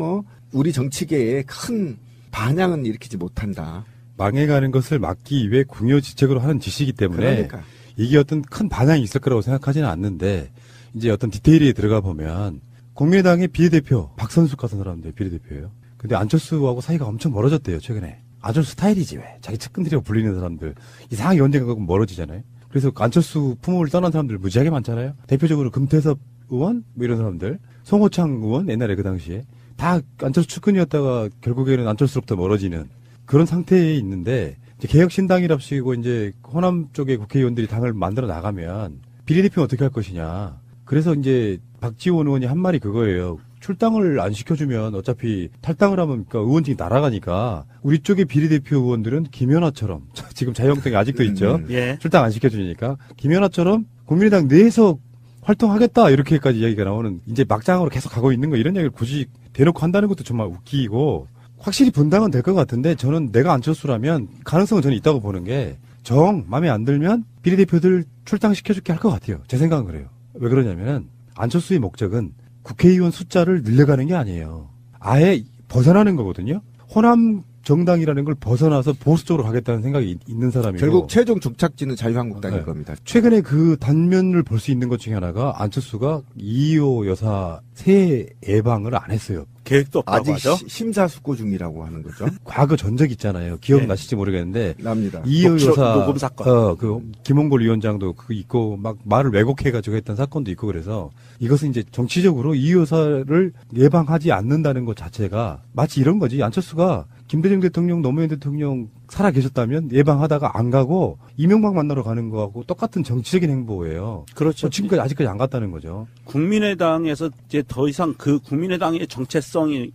우리 정치계에 큰 반향은 일으키지 못한다. 망해가는 것을 막기 위해 궁여지책으로 하는 짓이기 때문에 그러니까. 이게 어떤 큰 반향이 있을 거라고 생각하지는 않는데 이제 어떤 디테일에 들어가 보면 국민의당의 비례대표 박선숙 같은 사람들 비례대표예요. 근데 안철수하고 사이가 엄청 멀어졌대요 최근에. 안철수 스타일이지 왜 자기 측근들이라고 불리는 사람들 이상하게 언젠가 멀어지잖아요. 그래서 안철수 품목을 떠난 사람들 무지하게 많잖아요. 대표적으로 금태섭 의원 뭐 이런 사람들, 송호창 의원 옛날에 그 당시에 다 안철수 측근이었다가 결국에는 안철수로부터 멀어지는 그런 상태에 있는데 이제 개혁신당이랍시고 이제 호남 쪽의 국회의원들이 당을 만들어 나가면 비례대표는 어떻게 할 것이냐. 그래서 이제 박지원 의원이 한 말이 그거예요. 출당을 안 시켜주면 어차피 탈당을 하면 그러니까 의원직이 날아가니까 우리 쪽의 비례대표 의원들은 김연아처럼 지금 자유한국당이 아직도 있죠. 예. 출당 안 시켜주니까 김연아처럼 국민의당 내에서 활동하겠다 이렇게까지 이야기가 나오는 이제 막장으로 계속 가고 있는 거 이런 이야기를 굳이 대놓고 한다는 것도 정말 웃기고 확실히 분당은 될 것 같은데 저는 내가 안철수라면 가능성은 저는 있다고 보는 게 정 마음에 안 들면 비례대표들 출당시켜줄게 할 것 같아요. 제 생각은 그래요. 왜 그러냐면은 안철수의 목적은 국회의원 숫자를 늘려가는 게 아니에요. 아예 벗어나는 거거든요. 호남 정당이라는 걸 벗어나서 보수 쪽으로 가겠다는 생각이 있는 사람이고 결국 최종 종착지는 자유한국당일 겁니다. 최근에 그 단면을 볼 수 있는 것 중에 하나가 안철수가 이희호 여사 새 예방을 안 했어요. 계획도 없다고 아직 하죠. 심사숙고 중이라고 하는 거죠. 과거 전적 있잖아요. 기억나실지 모르겠는데 납니다. 이희호 여사 녹음 사건. 그 김홍걸 위원장도 그 있고 막 말을 왜곡해가지고 했던 사건도 있고 그래서 이것은 이제 정치적으로 이희호 여사를 예방하지 않는다는 것 자체가 마치 이런 거지. 안철수가 김대중 대통령, 노무현 대통령 살아 계셨다면 예방하다가 안 가고 이명박 만나러 가는 거하고 똑같은 정치적인 행보예요. 그렇죠. 지금까지 아직까지 안 갔다는 거죠. 국민의당에서 이제 더 이상 그 국민의당의 정체성에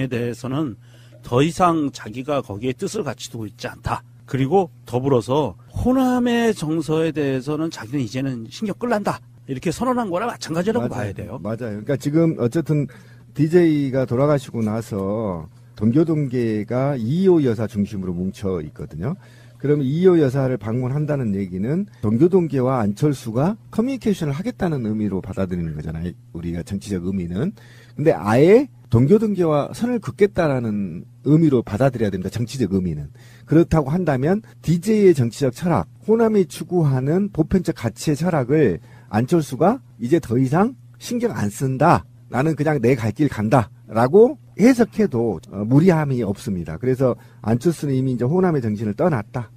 대해서는 더 이상 자기가 거기에 뜻을 같이 두고 있지 않다. 그리고 더불어서 호남의 정서에 대해서는 자기는 이제는 신경 끌란다. 이렇게 선언한 거랑 마찬가지라고 봐야 돼요. 맞아요. 그러니까 지금 어쨌든 DJ가 돌아가시고 나서 동교동계가 이희호 여사 중심으로 뭉쳐 있거든요. 그러면 이희호 여사를 방문한다는 얘기는 동교동계와 안철수가 커뮤니케이션을 하겠다는 의미로 받아들이는 거잖아요. 우리가 정치적 의미는. 근데 아예 동교동계와 선을 긋겠다라는 의미로 받아들여야 됩니다. 정치적 의미는. 그렇다고 한다면 DJ의 정치적 철학, 호남이 추구하는 보편적 가치의 철학을 안철수가 이제 더 이상 신경 안 쓴다. 나는 그냥 내 갈 길 간다. 라고 해석해도 무리함이 없습니다. 그래서 안철수는 이미 이제 호남의 정신을 떠났다.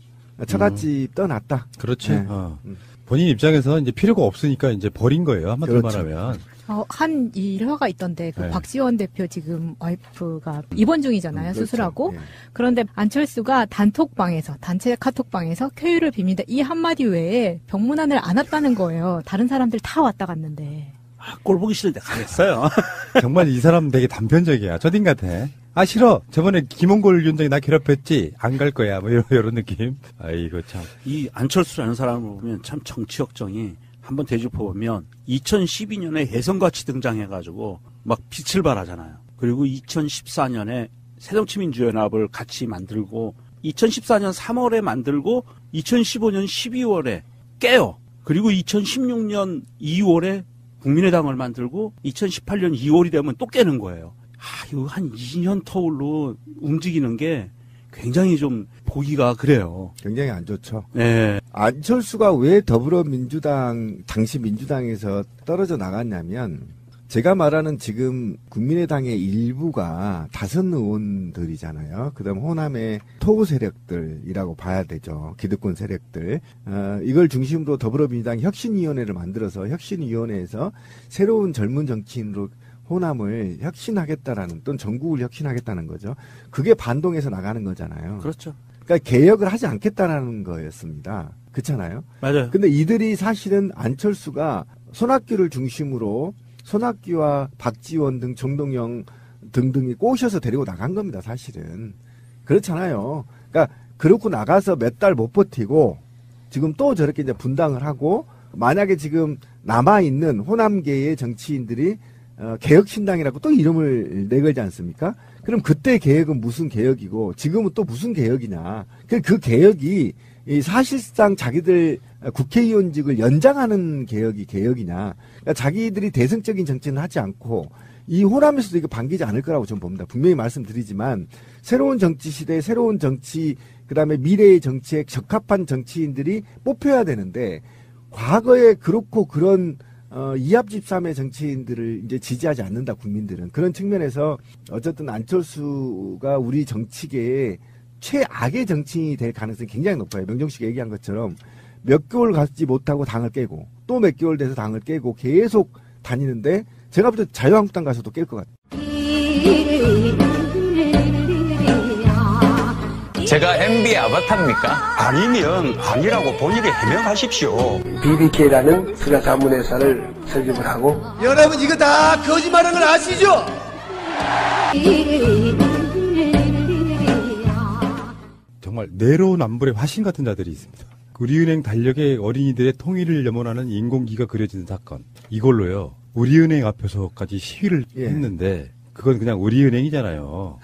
처갓집 떠났다. 그렇지. 네. 본인 입장에서 이제 필요가 없으니까 이제 버린 거예요. 한마디로 그렇죠. 말하면. 한 일화가 있던데 그 네. 박지원 대표 지금 와이프가 입원 중이잖아요. 그렇죠. 수술하고. 예. 그런데 안철수가 단톡방에서 단체 카톡방에서 쾌유를 빕니다. 이 한마디 외에 병문안을 안 왔다는 거예요. 다른 사람들 다 왔다 갔는데. 꼴 보기 싫은데 가겠어요. 정말 이 사람 되게 단편적이야. 초딩 같아. 아 싫어. 저번에 김홍걸 위원장이 나 괴롭혔지. 안 갈 거야. 뭐 이런 느낌. 아이고 참. 이 안철수라는 사람을 보면 참 정치 역정이 한번 되짚어보면 2012년에 혜성같이 등장해가지고 막 빛을 발하잖아요. 그리고 2014년에 새정치민주연합을 같이 만들고 2014년 3월에 만들고 2015년 12월에 깨요. 그리고 2016년 2월에 국민의당을 만들고 2018년 2월이 되면 또 깨는 거예요. 이거 한 2년 터울로 움직이는 게 굉장히 좀 보기가 그래요. 굉장히 안 좋죠. 네. 안철수가 왜 더불어민주당, 당시 민주당에서 떨어져 나갔냐면, 제가 말하는 지금 국민의당의 일부가 다선 의원들이잖아요. 그 다음 호남의 토우 세력들이라고 봐야 되죠. 기득권 세력들. 이걸 중심으로 더불어민주당 혁신위원회를 만들어서 혁신위원회에서 새로운 젊은 정치인으로 호남을 혁신하겠다라는 또는 전국을 혁신하겠다는 거죠. 그게 반동해서 나가는 거잖아요. 그렇죠. 그러니까 개혁을 하지 않겠다라는 거였습니다. 그렇잖아요. 맞아요. 근데 이들이 사실은 안철수가 손학규를 중심으로 손학규와 박지원 등 정동영 등등이 꼬셔서 데리고 나간 겁니다. 사실은. 그렇잖아요. 그러니까 그렇고 나가서 몇 달 못 버티고 지금 또 저렇게 이제 분당을 하고 만약에 지금 남아있는 호남계의 정치인들이 개혁신당이라고 또 이름을 내걸지 않습니까? 그럼 그때 개혁은 무슨 개혁이고 지금은 또 무슨 개혁이냐. 그 개혁이 이 사실상 자기들 국회의원직을 연장하는 개혁이 개혁이냐. 그러니까 자기들이 대승적인 정치는 하지 않고 이 호남에서도 이거 반기지 않을 거라고 저는 봅니다. 분명히 말씀드리지만 새로운 정치 시대에 새로운 정치 그다음에 미래의 정치에 적합한 정치인들이 뽑혀야 되는데 과거에 그렇고 그런 이합집산의 정치인들을 이제 지지하지 않는다 국민들은. 그런 측면에서 어쨌든 안철수가 우리 정치계의 최악의 정치인이 될 가능성이 굉장히 높아요. 명정씨가 얘기한 것처럼 몇 개월 가지 못하고 당을 깨고 또 몇 개월 돼서 당을 깨고 계속 다니는데 제가 볼 때 자유한국당 가서도 깰 것 같아요. 제가 MB의 아바타입니까? 아니면 아니라고 본인이 해명하십시오. BBK라는 수자 자문회사를 설립을 하고 여러분 이거 다 거짓말하는 걸 아시죠? 정말 내로남불의 화신 같은 자들이 있습니다. 우리은행 달력에 어린이들의 통일을 염원하는 인공기가 그려진 사건. 이걸로요. 우리은행 앞에서까지 시위를 했는데 그건 그냥 우리은행이잖아요.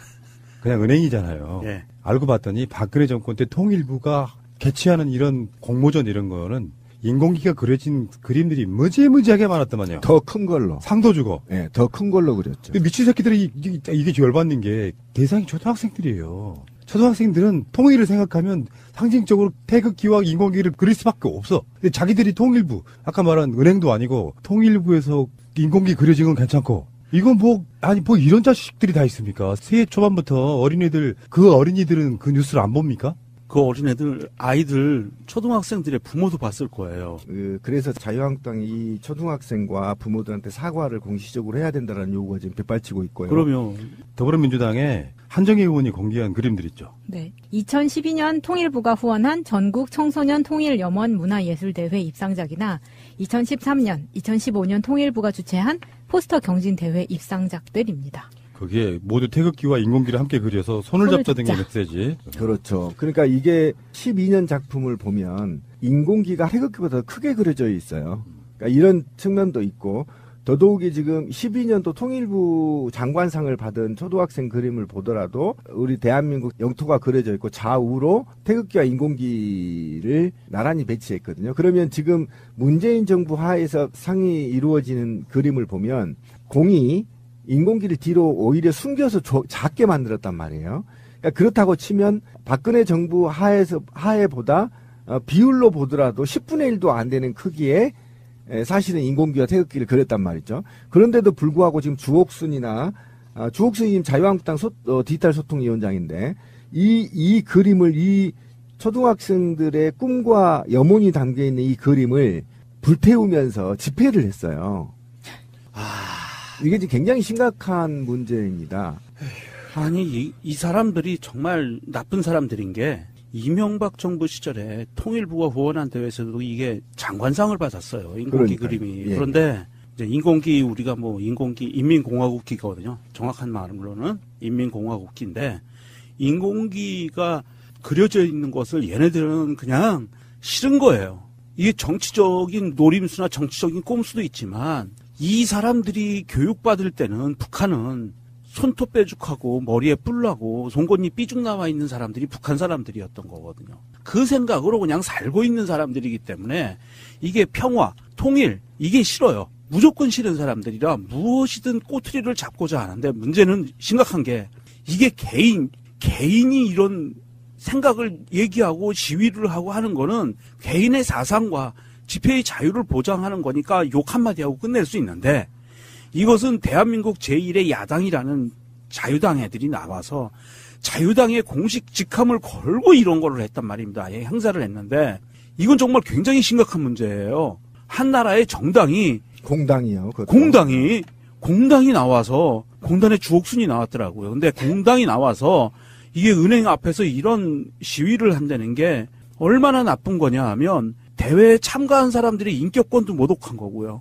그냥 은행이잖아요. 예. 알고 봤더니 박근혜 정권 때 통일부가 개최하는 이런 공모전 이런 거는 인공기가 그려진 그림들이 무지무지하게 많았더만요. 더 큰 걸로. 상도 주고. 네, 더 큰 걸로 그렸죠. 미친 새끼들이 이게 열받는 게 대상이 초등학생들이에요. 초등학생들은 통일을 생각하면 상징적으로 태극기와 인공기를 그릴 수밖에 없어. 근데 자기들이 통일부, 아까 말한 은행도 아니고 통일부에서 인공기 그려진 건 괜찮고 이건 뭐 이런 자식들이 다 있습니까? 새해 초반부터 어린이들은 그 뉴스를 안 봅니까? 그 아이들, 초등학생들의 부모도 봤을 거예요. 그래서 자유한국당이 이 초등학생과 부모들한테 사과를 공식적으로 해야 된다는 요구가 지금 빗발치고 있고요. 그러면 더불어민주당의 한정희 의원이 공개한 그림들 있죠. 네. 2012년 통일부가 후원한 전국 청소년 통일 염원 문화예술대회 입상작이나 2013년, 2015년 통일부가 주최한 포스터 경진대회 입상작들입니다. 그게 모두 태극기와 인공기를 함께 그려서 손을 잡자 등의 메시지. 그렇죠. 그러니까 이게 12년 작품을 보면 인공기가 태극기보다 더 크게 그려져 있어요. 그러니까 이런 측면도 있고 더더욱이 지금 12년도 통일부 장관상을 받은 초등학생 그림을 보더라도 우리 대한민국 영토가 그려져 있고 좌우로 태극기와 인공기를 나란히 배치했거든요. 그러면 지금 문재인 정부 하에서 상이 이루어지는 그림을 보면 공이 인공기를 뒤로 오히려 숨겨서 작게 만들었단 말이에요. 그러니까 그렇다고 치면 박근혜 정부 하에보다 비율로 보더라도 10분의 1도 안 되는 크기의 사실은 인공기와 태극기를 그렸단 말이죠. 그런데도 불구하고 지금 주옥순이 지금 자유한국당 디지털 소통위원장인데 이 그림을 이 초등학생들의 꿈과 염원이 담겨있는 이 그림을 불태우면서 집회를 했어요. 이게 지금 굉장히 심각한 문제입니다. 아니 이 사람들이 정말 나쁜 사람들인 게 이명박 정부 시절에 통일부가 후원한 대회에서도 이게 장관상을 받았어요. 인공기 그림이. 예. 그런데 이제 인공기 우리가 인공기 인민공화국기거든요. 정확한 말로는 인민공화국기인데 인공기가 그려져 있는 것을 얘네들은 그냥 싫은 거예요. 이게 정치적인 노림수나 정치적인 꼼수도 있지만 이 사람들이 교육받을 때는 북한은 손톱 빼죽하고 머리에 뿔나고 송곳니 삐죽 나와 있는 사람들이 북한 사람들이었던 거거든요. 그 생각으로 그냥 살고 있는 사람들이기 때문에 이게 평화, 통일 이게 싫어요. 무조건 싫은 사람들이라 무엇이든 꼬투리를 잡고자 하는데 문제는 심각한 게 이게 개인이 이런 생각을 얘기하고 시위를 하고 하는 거는 개인의 사상과 집회의 자유를 보장하는 거니까 욕 한마디 하고 끝낼 수 있는데 이것은 대한민국 제1의 야당이라는 자유당 애들이 나와서 자유당의 공식 직함을 걸고 이런 거를 했단 말입니다. 아예 행사를 했는데 이건 정말 굉장히 심각한 문제예요. 한 나라의 정당이 공당이요. 공당이 나와서 공단의 주옥순이 나왔더라고요. 근데 공당이 나와서 이게 은행 앞에서 이런 시위를 한다는 게 얼마나 나쁜 거냐 하면 대회에 참가한 사람들의 인격권도 모독한 거고요.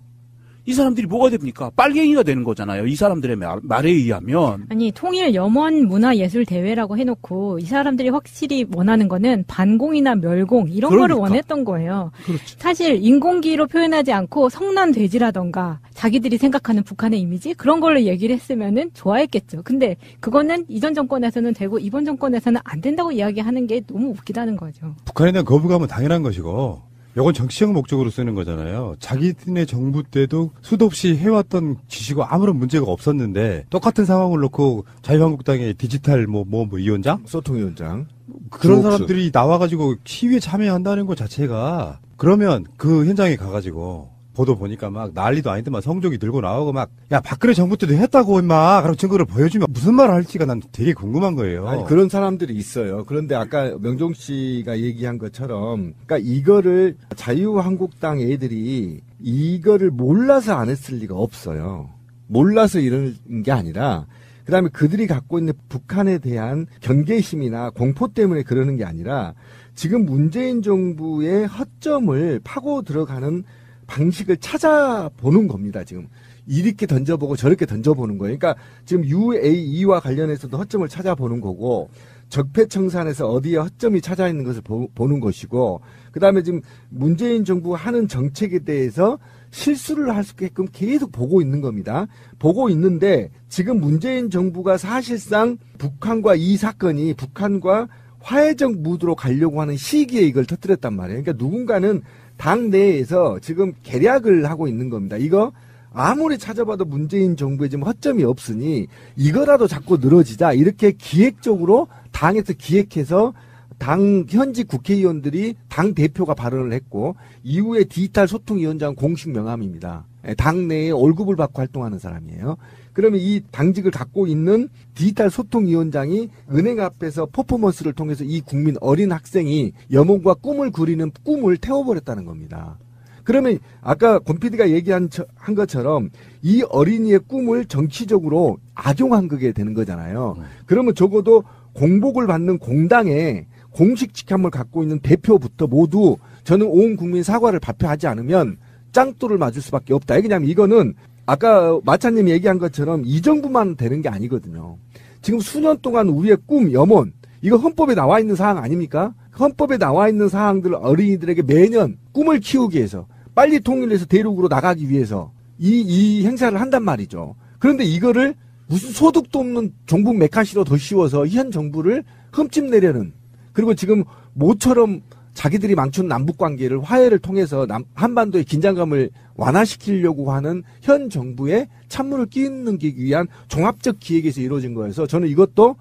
이 사람들이 뭐가 됩니까? 빨갱이가 되는 거잖아요. 이 사람들의 말에 의하면. 아니, 통일 염원 문화예술 대회라고 해놓고 이 사람들이 확실히 원하는 거는 반공이나 멸공 이런 거를 원했던 거예요. 그렇죠. 사실 인공기로 표현하지 않고 성난돼지라던가 자기들이 생각하는 북한의 이미지 그런 걸로 얘기를 했으면은 좋아했겠죠. 근데 그거는 이전 정권에서는 되고 이번 정권에서는 안 된다고 이야기하는 게 너무 웃기다는 거죠. 북한에 대한 거부감은 당연한 것이고 이건 정치적 목적으로 쓰는 거잖아요. 자기네 정부 때도 수도 없이 해왔던 짓이고 아무런 문제가 없었는데 똑같은 상황을 놓고 자유한국당의 디지털 위원장? 소통위원장. 그런 사람들이 나와가지고 시위에 참여한다는 것 자체가 그러면 그 현장에 가가지고 보도 보니까 막 난리도 아니더만 성조기 들고 나오고 막 야 박근혜 정부 때도 했다고 임마 그런 증거를 보여주면 무슨 말을 할지가 난 되게 궁금한 거예요. 아니, 그런 사람들이 있어요. 그런데 아까 명종 씨가 얘기한 것처럼 그러니까 이거를 자유한국당 애들이 이거를 몰라서 안 했을 리가 없어요. 몰라서 이런 게 아니라 그다음에 그들이 갖고 있는 북한에 대한 경계심이나 공포 때문에 그러는 게 아니라 지금 문재인 정부의 허점을 파고 들어가는 방식을 찾아보는 겁니다. 지금 이렇게 던져보고 저렇게 던져보는 거예요. 그러니까 지금 UAE와 관련해서도 허점을 찾아보는 거고 적폐청산에서 어디에 허점이 찾아 있는 것을 보는 것이고 그다음에 지금 문재인 정부가 하는 정책에 대해서 실수를 할 수 있게끔 계속 보고 있는 겁니다. 보고 있는데 지금 문재인 정부가 사실상 북한과 이 사건이 북한과 화해적 무드로 가려고 하는 시기에 이걸 터뜨렸단 말이에요. 그러니까 누군가는 당 내에서 지금 계략을 하고 있는 겁니다. 이거 아무리 찾아봐도 문재인 정부에 지금 허점이 없으니 이거라도 자꾸 늘어지자 이렇게 기획적으로 당에서 기획해서 당 현직 국회의원들이 당 대표가 발언을 했고 이후에 디지털 소통위원장 공식 명함입니다. 당 내에 월급을 받고 활동하는 사람이에요. 그러면 이 당직을 갖고 있는 디지털 소통위원장이 은행 앞에서 퍼포먼스를 통해서 이 국민 어린 학생이 염원과 꿈을 그리는 꿈을 태워버렸다는 겁니다. 그러면 아까 권 PD가 얘기한 것처럼 이 어린이의 꿈을 정치적으로 악용한 거게 되는 거잖아요. 그러면 적어도 공복을 받는 공당에 공식 직함을 갖고 있는 대표부터 모두 저는 온 국민 사과를 발표하지 않으면 짱돌을 맞을 수밖에 없다. 왜냐하면 이거는 아까 마차님이 얘기한 것처럼 이 정부만 되는 게 아니거든요. 지금 수년 동안 우리의 꿈, 염원 이거 헌법에 나와 있는 사항 아닙니까? 헌법에 나와 있는 사항들 어린이들에게 매년 꿈을 키우기 위해서 빨리 통일해서 대륙으로 나가기 위해서 이 행사를 한단 말이죠. 그런데 이거를 무슨 소득도 없는 종북 메카시로 더 씌워서 현 정부를 흠집내려는 그리고 지금 모처럼 자기들이 망친 남북관계를 화해를 통해서 한반도의 긴장감을 완화시키려고 하는 현 정부에 찬물을 끼얹기 위한 종합적 기획에서 이루어진 거여서 저는 이것도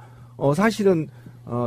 사실은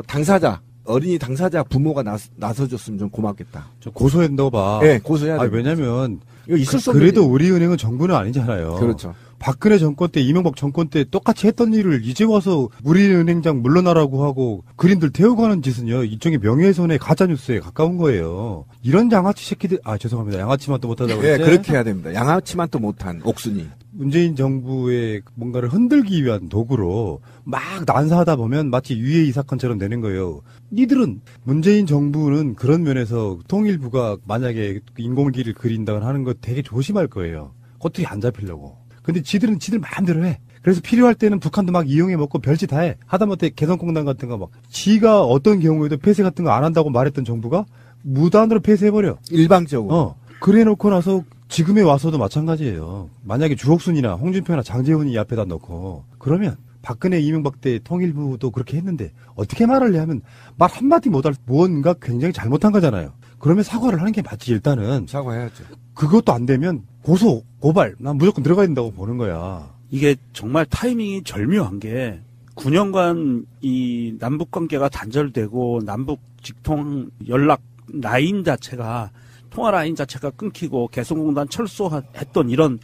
당사자 어린이 당사자 부모가 나서줬으면 좀 고맙겠다. 저 고소해야 된다고 봐. 네, 고소해야 돼. 왜냐면 이거 있을 수 없는 그래도 일이에요. 우리은행은 정부는 아니잖아요. 그렇죠. 박근혜 정권 때 이명박 정권 때 똑같이 했던 일을 이제 와서 우리은행장 물러나라고 하고 그린들 태우고 하는 짓은요 일종의 명예훼손의 가짜뉴스에 가까운 거예요. 이런 양아치 새끼들 죄송합니다. 양아치만 또 못하다고 네, 그랬지? 그렇게 해야 됩니다. 양아치만 또 못한 옥순이. 문재인 정부의 뭔가를 흔들기 위한 도구로 막 난사하다 보면 마치 UAE 사건처럼 되는 거예요. 니들은 문재인 정부는 그런 면에서 통일부가 만약에 인공기를 그린다거나 하는 거 되게 조심할 거예요. 겉들이 안 잡히려고. 근데 지들은 지들 마음대로 해. 그래서 필요할 때는 북한도 막 이용해 먹고 별짓 다 해. 하다못해 개성공단 같은 거 막 지가 어떤 경우에도 폐쇄 같은 거 안 한다고 말했던 정부가 무단으로 폐쇄해버려. 일방적으로. 그래 놓고 나서 지금에 와서도 마찬가지예요. 만약에 주옥순이나 홍준표나 장제훈이 앞에다 놓고 그러면 박근혜 이명박 때 통일부도 그렇게 했는데 어떻게 말을 해 하면 말 한마디 못할 무언가 굉장히 잘못한 거잖아요. 그러면 사과를 하는 게 맞지 일단은. 사과해야죠. 그것도 안 되면 고소, 고발 난 무조건 들어가야 된다고 보는 거야. 이게 정말 타이밍이 절묘한 게 9년간 이 남북 관계가 단절되고 남북 직통 연락 라인 자체가 통화 라인 자체가 끊기고 개성공단 철수했던 이런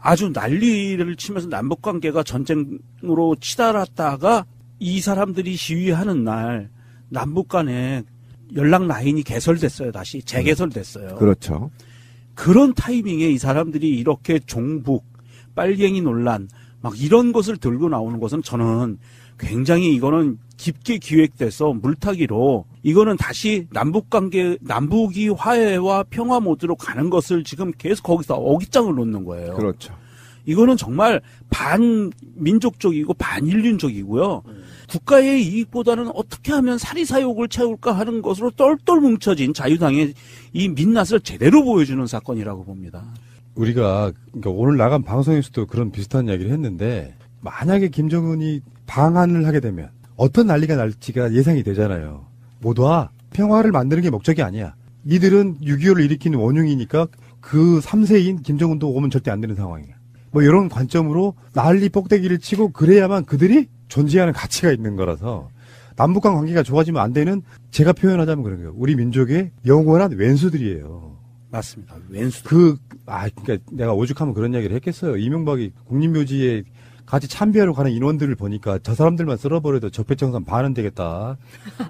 아주 난리를 치면서 남북 관계가 전쟁으로 치달았다가 이 사람들이 시위하는 날 남북 간에 연락 라인이 개설됐어요. 다시 재개설됐어요. 그렇죠. 그런 타이밍에 이 사람들이 이렇게 종북, 빨갱이 논란 막 이런 것을 들고 나오는 것은 저는 굉장히 이거는 깊게 기획돼서 물타기로 이거는 다시 남북이 화해와 평화 모드로 가는 것을 지금 계속 거기서 어깃장을 놓는 거예요. 그렇죠. 이거는 정말 반민족적이고 반인륜적이고요. 국가의 이익보다는 어떻게 하면 사리사욕을 채울까 하는 것으로 똘똘 뭉쳐진 자유당의 이 민낯을 제대로 보여주는 사건이라고 봅니다. 우리가 그러니까 오늘 나간 방송에서도 그런 비슷한 이야기를 했는데 만약에 김정은이 방한을 하게 되면 어떤 난리가 날지가 예상이 되잖아요. 모두와 평화를 만드는 게 목적이 아니야. 이들은 6.25를 일으키는 원흉이니까 그 3세인 김정은도 오면 절대 안 되는 상황이야. 뭐 이런 관점으로 난리 뽁대기를 치고 그래야만 그들이 존재하는 가치가 있는 거라서 남북한 관계가 좋아지면 안 되는 제가 표현하자면 그런 거예요. 우리 민족의 영원한 왼수들이에요. 맞습니다. 왼수. 그러니까 내가 오죽하면 그런 이야기를 했겠어요. 이명박이 국립묘지에 같이 참배하러 가는 인원들을 보니까 저 사람들만 쓸어버려도 적폐청산 반은 되겠다.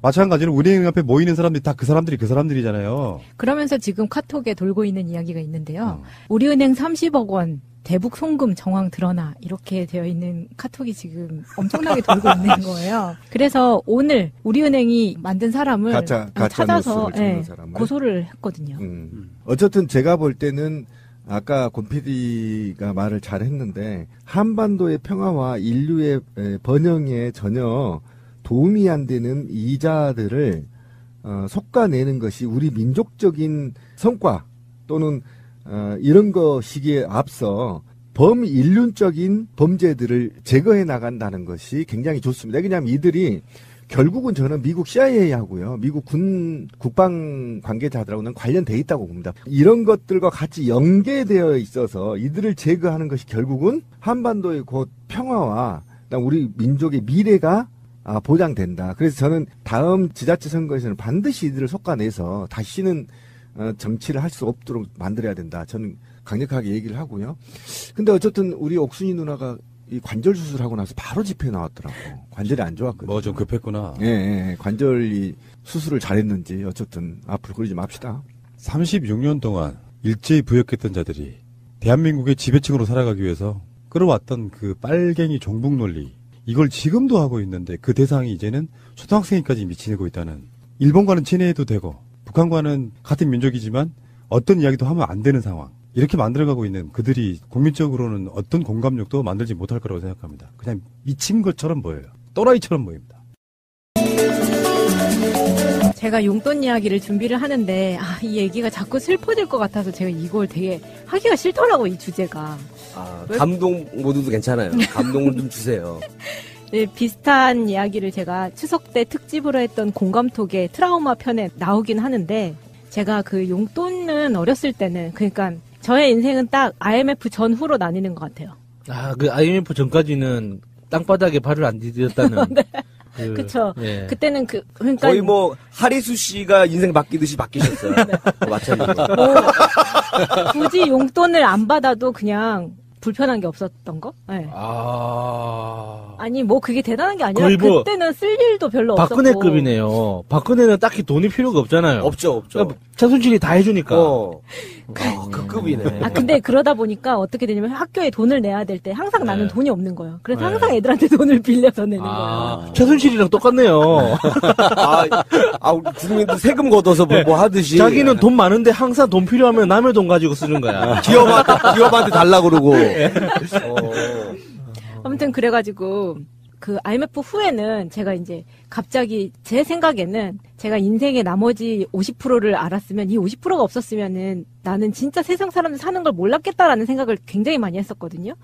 마찬가지로 우리은행 옆에 모이는 사람들이 다 그 사람들이잖아요. 그러면서 지금 카톡에 돌고 있는 이야기가 있는데요. 우리은행 30억 원 대북 송금 정황 드러나 이렇게 되어 있는 카톡이 지금 엄청나게 돌고 있는 거예요. 그래서 오늘 우리은행이 만든 사람을 가짜 찾아서 사람을. 고소를 했거든요. 어쨌든 제가 볼 때는 아까 권 PD가 말을 잘 했는데 한반도의 평화와 인류의 번영에 전혀 도움이 안 되는 이자들을 솎아내는 것이 우리 민족적인 성과 또는 이런 것이기에 앞서 범인륜적인 범죄들을 제거해 나간다는 것이 굉장히 좋습니다. 왜냐하면 이들이 결국은 저는 미국 CIA하고요, 미국 국방 관계자들하고는 관련돼 있다고 봅니다. 이런 것들과 같이 연계되어 있어서 이들을 제거하는 것이 결국은 한반도의 곧 평화와 우리 민족의 미래가 보장된다. 그래서 저는 다음 지자체 선거에서는 반드시 이들을 솎아내서 다시는 정치를 할 수 없도록 만들어야 된다. 저는 강력하게 얘기를 하고요. 근데 어쨌든 우리 옥순이 누나가 이 관절 수술하고 나서 바로 집회에 나왔더라고. 관절이 안 좋았거든. 뭐 좀 급했구나. 예. 관절이 수술을 잘했는지 어쨌든 앞으로 그러지 맙시다. 36년 동안 일제히 부역했던 자들이 대한민국의 지배층으로 살아가기 위해서 끌어왔던 그 빨갱이 종북 논리, 이걸 지금도 하고 있는데 그 대상이 이제는 초등학생까지 미치고 있다는, 일본과는 친해도 되고 북한과는 같은 민족이지만 어떤 이야기도 하면 안 되는 상황, 이렇게 만들어가고 있는 그들이 국민적으로는 어떤 공감력도 만들지 못할 거라고 생각합니다. 그냥 미친 것처럼 보여요. 또라이처럼 보입니다. 제가 용돈 이야기를 준비를 하는데 이 얘기가 자꾸 슬퍼질 것 같아서 제가 이걸 되게 하기가 싫더라고, 이 주제가. 감동 모드도 괜찮아요. 감동을 좀 주세요. 네, 비슷한 이야기를 제가 추석 때 특집으로 했던 공감톡의 트라우마 편에 나오긴 하는데, 제가 그 용돈은 어렸을 때는, 그러니까 저의 인생은 딱 IMF 전후로 나뉘는 것 같아요. 그 IMF 전까지는 땅바닥에 발을 안 디뎠다는. 네. 그쵸. 예. 그때는 그러니까. 거의 뭐, 하리수 씨가 인생 바뀌듯이 바뀌셨어요. 네. 마찬가지로. 굳이 용돈을 안 받아도 그냥 불편한 게 없었던 거? 네. 아니, 뭐 그게 대단한 게 아니라 그때는 쓸 일도 별로 없었고. 박근혜급이네요. 박근혜는 딱히 돈이 필요가 없잖아요. 없죠. 그러니까 최순실이 다 해주니까. 그 급이네. 근데 그러다 보니까 어떻게 되냐면 학교에 돈을 내야 될 때 항상 나는 돈이 없는 거예요. 그래서 항상 애들한테 돈을 빌려서 내는 거예요. 최순실이랑 똑같네요. 국민들 세금 걷어서 뭐 하듯이. 자기는 돈 많은데 항상 돈 필요하면 남의 돈 가지고 쓰는 거야. 기업한테 달라 그러고. 아무튼 그래가지고 그 IMF 후에는 제가 이제 갑자기 제 생각에는 제가 인생의 나머지 50%를 알았으면, 이 50%가 없었으면은 나는 진짜 세상 사람들 사는 걸 몰랐겠다라는 생각을 굉장히 많이 했었거든요.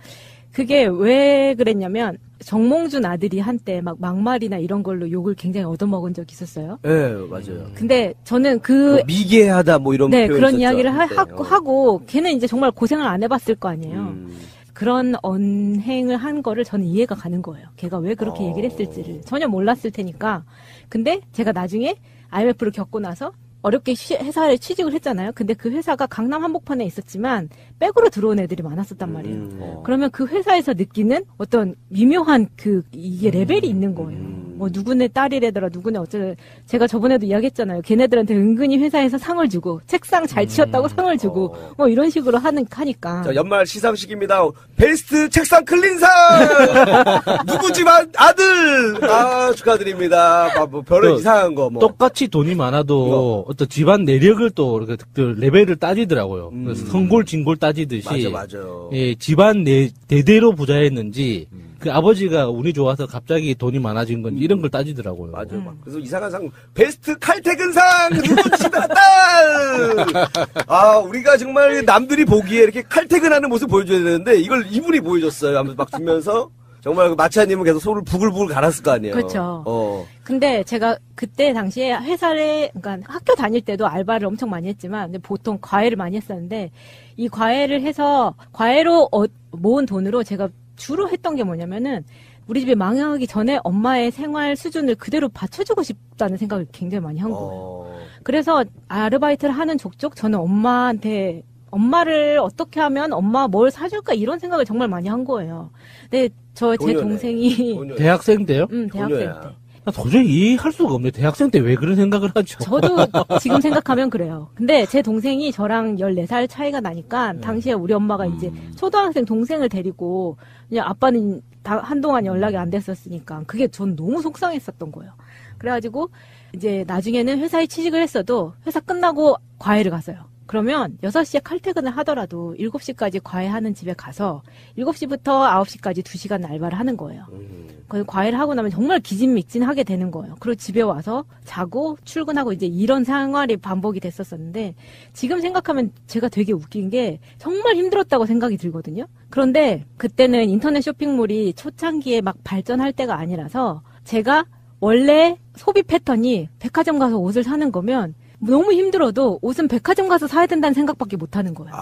그게 왜 그랬냐면 정몽준 아들이 한때 막 막말이나 이런 걸로 욕을 굉장히 얻어먹은 적이 있었어요. 네, 맞아요. 근데 저는 미개하다 뭐 이런 표현 그런 있었죠. 이야기를 하고 걔는 이제 정말 고생을 안 해봤을 거 아니에요. 그런 언행을 한 거를 저는 이해가 가는 거예요. 걔가 왜 그렇게 얘기를 했을지를 전혀 몰랐을 테니까. 근데 제가 나중에 IMF를 겪고 나서 어렵게 회사에 취직을 했잖아요. 근데 그 회사가 강남 한복판에 있었지만 백으로 들어온 애들이 많았었단 말이에요. 그러면 그 회사에서 느끼는 어떤 미묘한 이게 레벨이 있는 거예요. 뭐 누구네 딸이래더라, 누구네 어쩌래. 제가 저번에도 이야기했잖아요. 걔네들한테 은근히 회사에서 상을 주고 책상 잘 치웠다고 상을 주고 뭐 이런 식으로 하니까. 자, 연말 시상식입니다. 베스트 책상 클린상 누구 집안 아들 축하드립니다. 뭐 별로 이상한 거 뭐. 똑같이 돈이 많아도 어떤 집안 내력을 또 이렇게 레벨을 따지더라고요. 그래서 성골 진골 따지듯이 맞아. 예, 집안 대대로 부자였는지 그 아버지가 운이 좋아서 갑자기 돈이 많아진 건지 이런 걸 따지더라고요. 맞아. 그래서 이상한 상 베스트 칼퇴근상 누구 집안 딸. 우리가 정말 남들이 보기에 이렇게 칼퇴근하는 모습 보여줘야 되는데 이걸 이분이 보여줬어요. 하면서 막 주면서 정말 마차님은 계속 손을 부글부글 갈았을 거 아니에요. 그렇죠. 근데 제가 그때 당시에 회사를, 그러니까 학교 다닐 때도 알바를 엄청 많이 했지만, 근데 보통 과외를 많이 했었는데, 이 과외를 해서, 과외로 모은 돈으로 제가 주로 했던 게 뭐냐면은, 우리 집이 망하기 전에 엄마의 생활 수준을 그대로 받쳐주고 싶다는 생각을 굉장히 많이 한 거예요. 그래서 아르바이트를 하는 족족 저는 엄마를 어떻게 하면 엄마 뭘 사줄까 이런 생각을 정말 많이 한 거예요. 근데 제 동생이 대학생 때요? 대학생 때. 나 도저히 이해할 수가 없네. 대학생 때 왜 그런 생각을 하죠? 저도 지금 생각하면 그래요. 근데 제 동생이 저랑 14살 차이가 나니까 당시에 우리 엄마가 이제 초등학생 동생을 데리고 그냥 아빠는 한동안 연락이 안 됐었으니까 그게 전 너무 속상했었던 거예요. 그래가지고 이제 나중에는 회사에 취직을 했어도 회사 끝나고 과외를 갔어요. 그러면 6시에 칼퇴근을 하더라도 7시까지 과외하는 집에 가서 7시부터 9시까지 2시간 알바를 하는 거예요. 그래서 과외를 하고 나면 정말 기진맥진하게 되는 거예요. 그리고 집에 와서 자고 출근하고 이제 이런 생활이 반복이 됐었었는데 지금 생각하면 제가 되게 웃긴 게 정말 힘들었다고 생각이 들거든요. 그런데 그때는 인터넷 쇼핑몰이 초창기에 막 발전할 때가 아니라서 제가 원래 소비 패턴이 백화점 가서 옷을 사는 거면 너무 힘들어도 옷은 백화점 가서 사야 된다는 생각밖에 못 하는 거예요.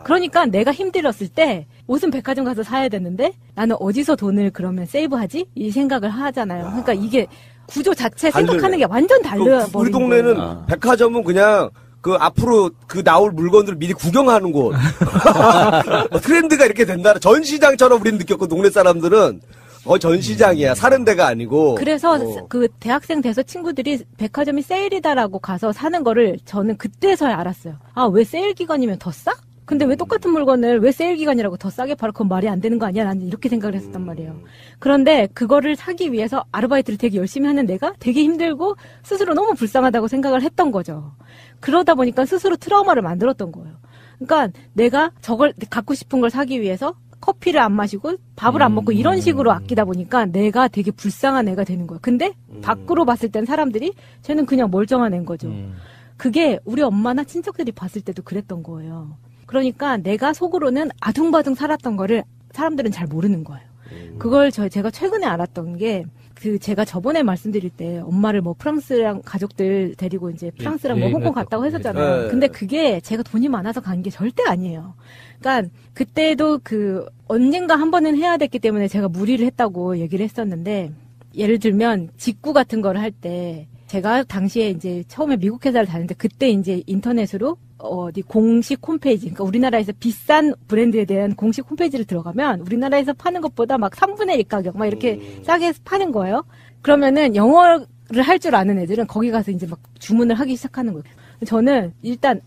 그러니까 내가 힘들었을 때 옷은 백화점 가서 사야 되는데 나는 어디서 돈을 그러면 세이브하지? 이 생각을 하잖아요. 그러니까 이게 구조 자체 생각하는 게 완전 달라요. 우리 동네는 백화점은 그냥 그 앞으로 그 나올 물건들을 미리 구경하는 곳. 트렌드가 이렇게 된다. 전시장처럼 우리는 느꼈고 동네 사람들은 전시장이야. 사는 데가 아니고. 그래서 그 대학생 돼서 친구들이 백화점이 세일이다라고 가서 사는 거를 저는 그때서야 알았어요. 왜 세일 기간이면 더 싸? 근데 왜 똑같은 물건을 왜 세일 기간이라고 더 싸게 팔아? 그건 말이 안 되는 거 아니야? 나는 이렇게 생각을 했었단 말이에요. 그런데 그거를 사기 위해서 아르바이트를 되게 열심히 하는 내가 되게 힘들고 스스로 너무 불쌍하다고 생각을 했던 거죠. 그러다 보니까 스스로 트라우마를 만들었던 거예요. 그러니까 내가 저걸 갖고 싶은 걸 사기 위해서 커피를 안 마시고 밥을 안 먹고 이런 식으로 아끼다 보니까 내가 되게 불쌍한 애가 되는 거야. 근데 밖으로 봤을 땐 사람들이 쟤는 그냥 멀쩡한 애인 거죠. 그게 우리 엄마나 친척들이 봤을 때도 그랬던 거예요. 그러니까 내가 속으로는 아둥바둥 살았던 거를 사람들은 잘 모르는 거예요. 그걸 제가 최근에 알았던 게 제가 저번에 말씀드릴 때 엄마를 뭐 프랑스랑 가족들 데리고 이제 프랑스랑 뭐 홍콩 갔다고 했었잖아요. 근데 그게 제가 돈이 많아서 간 게 절대 아니에요. 그러니까 그때도 언젠가 한 번은 해야 됐기 때문에 제가 무리를 했다고 얘기를 했었는데 예를 들면 직구 같은 걸 할 때 제가 당시에 이제 처음에 미국 회사를 다녔는데 그때 이제 인터넷으로 어디 공식 홈페이지, 그러니까 우리나라에서 비싼 브랜드에 대한 공식 홈페이지를 들어가면 우리나라에서 파는 것보다 막 3분의 1 가격 막 이렇게 싸게 파는 거예요. 그러면은 영어를 할 줄 아는 애들은 거기 가서 이제 막 주문을 하기 시작하는 거예요. 저는 일단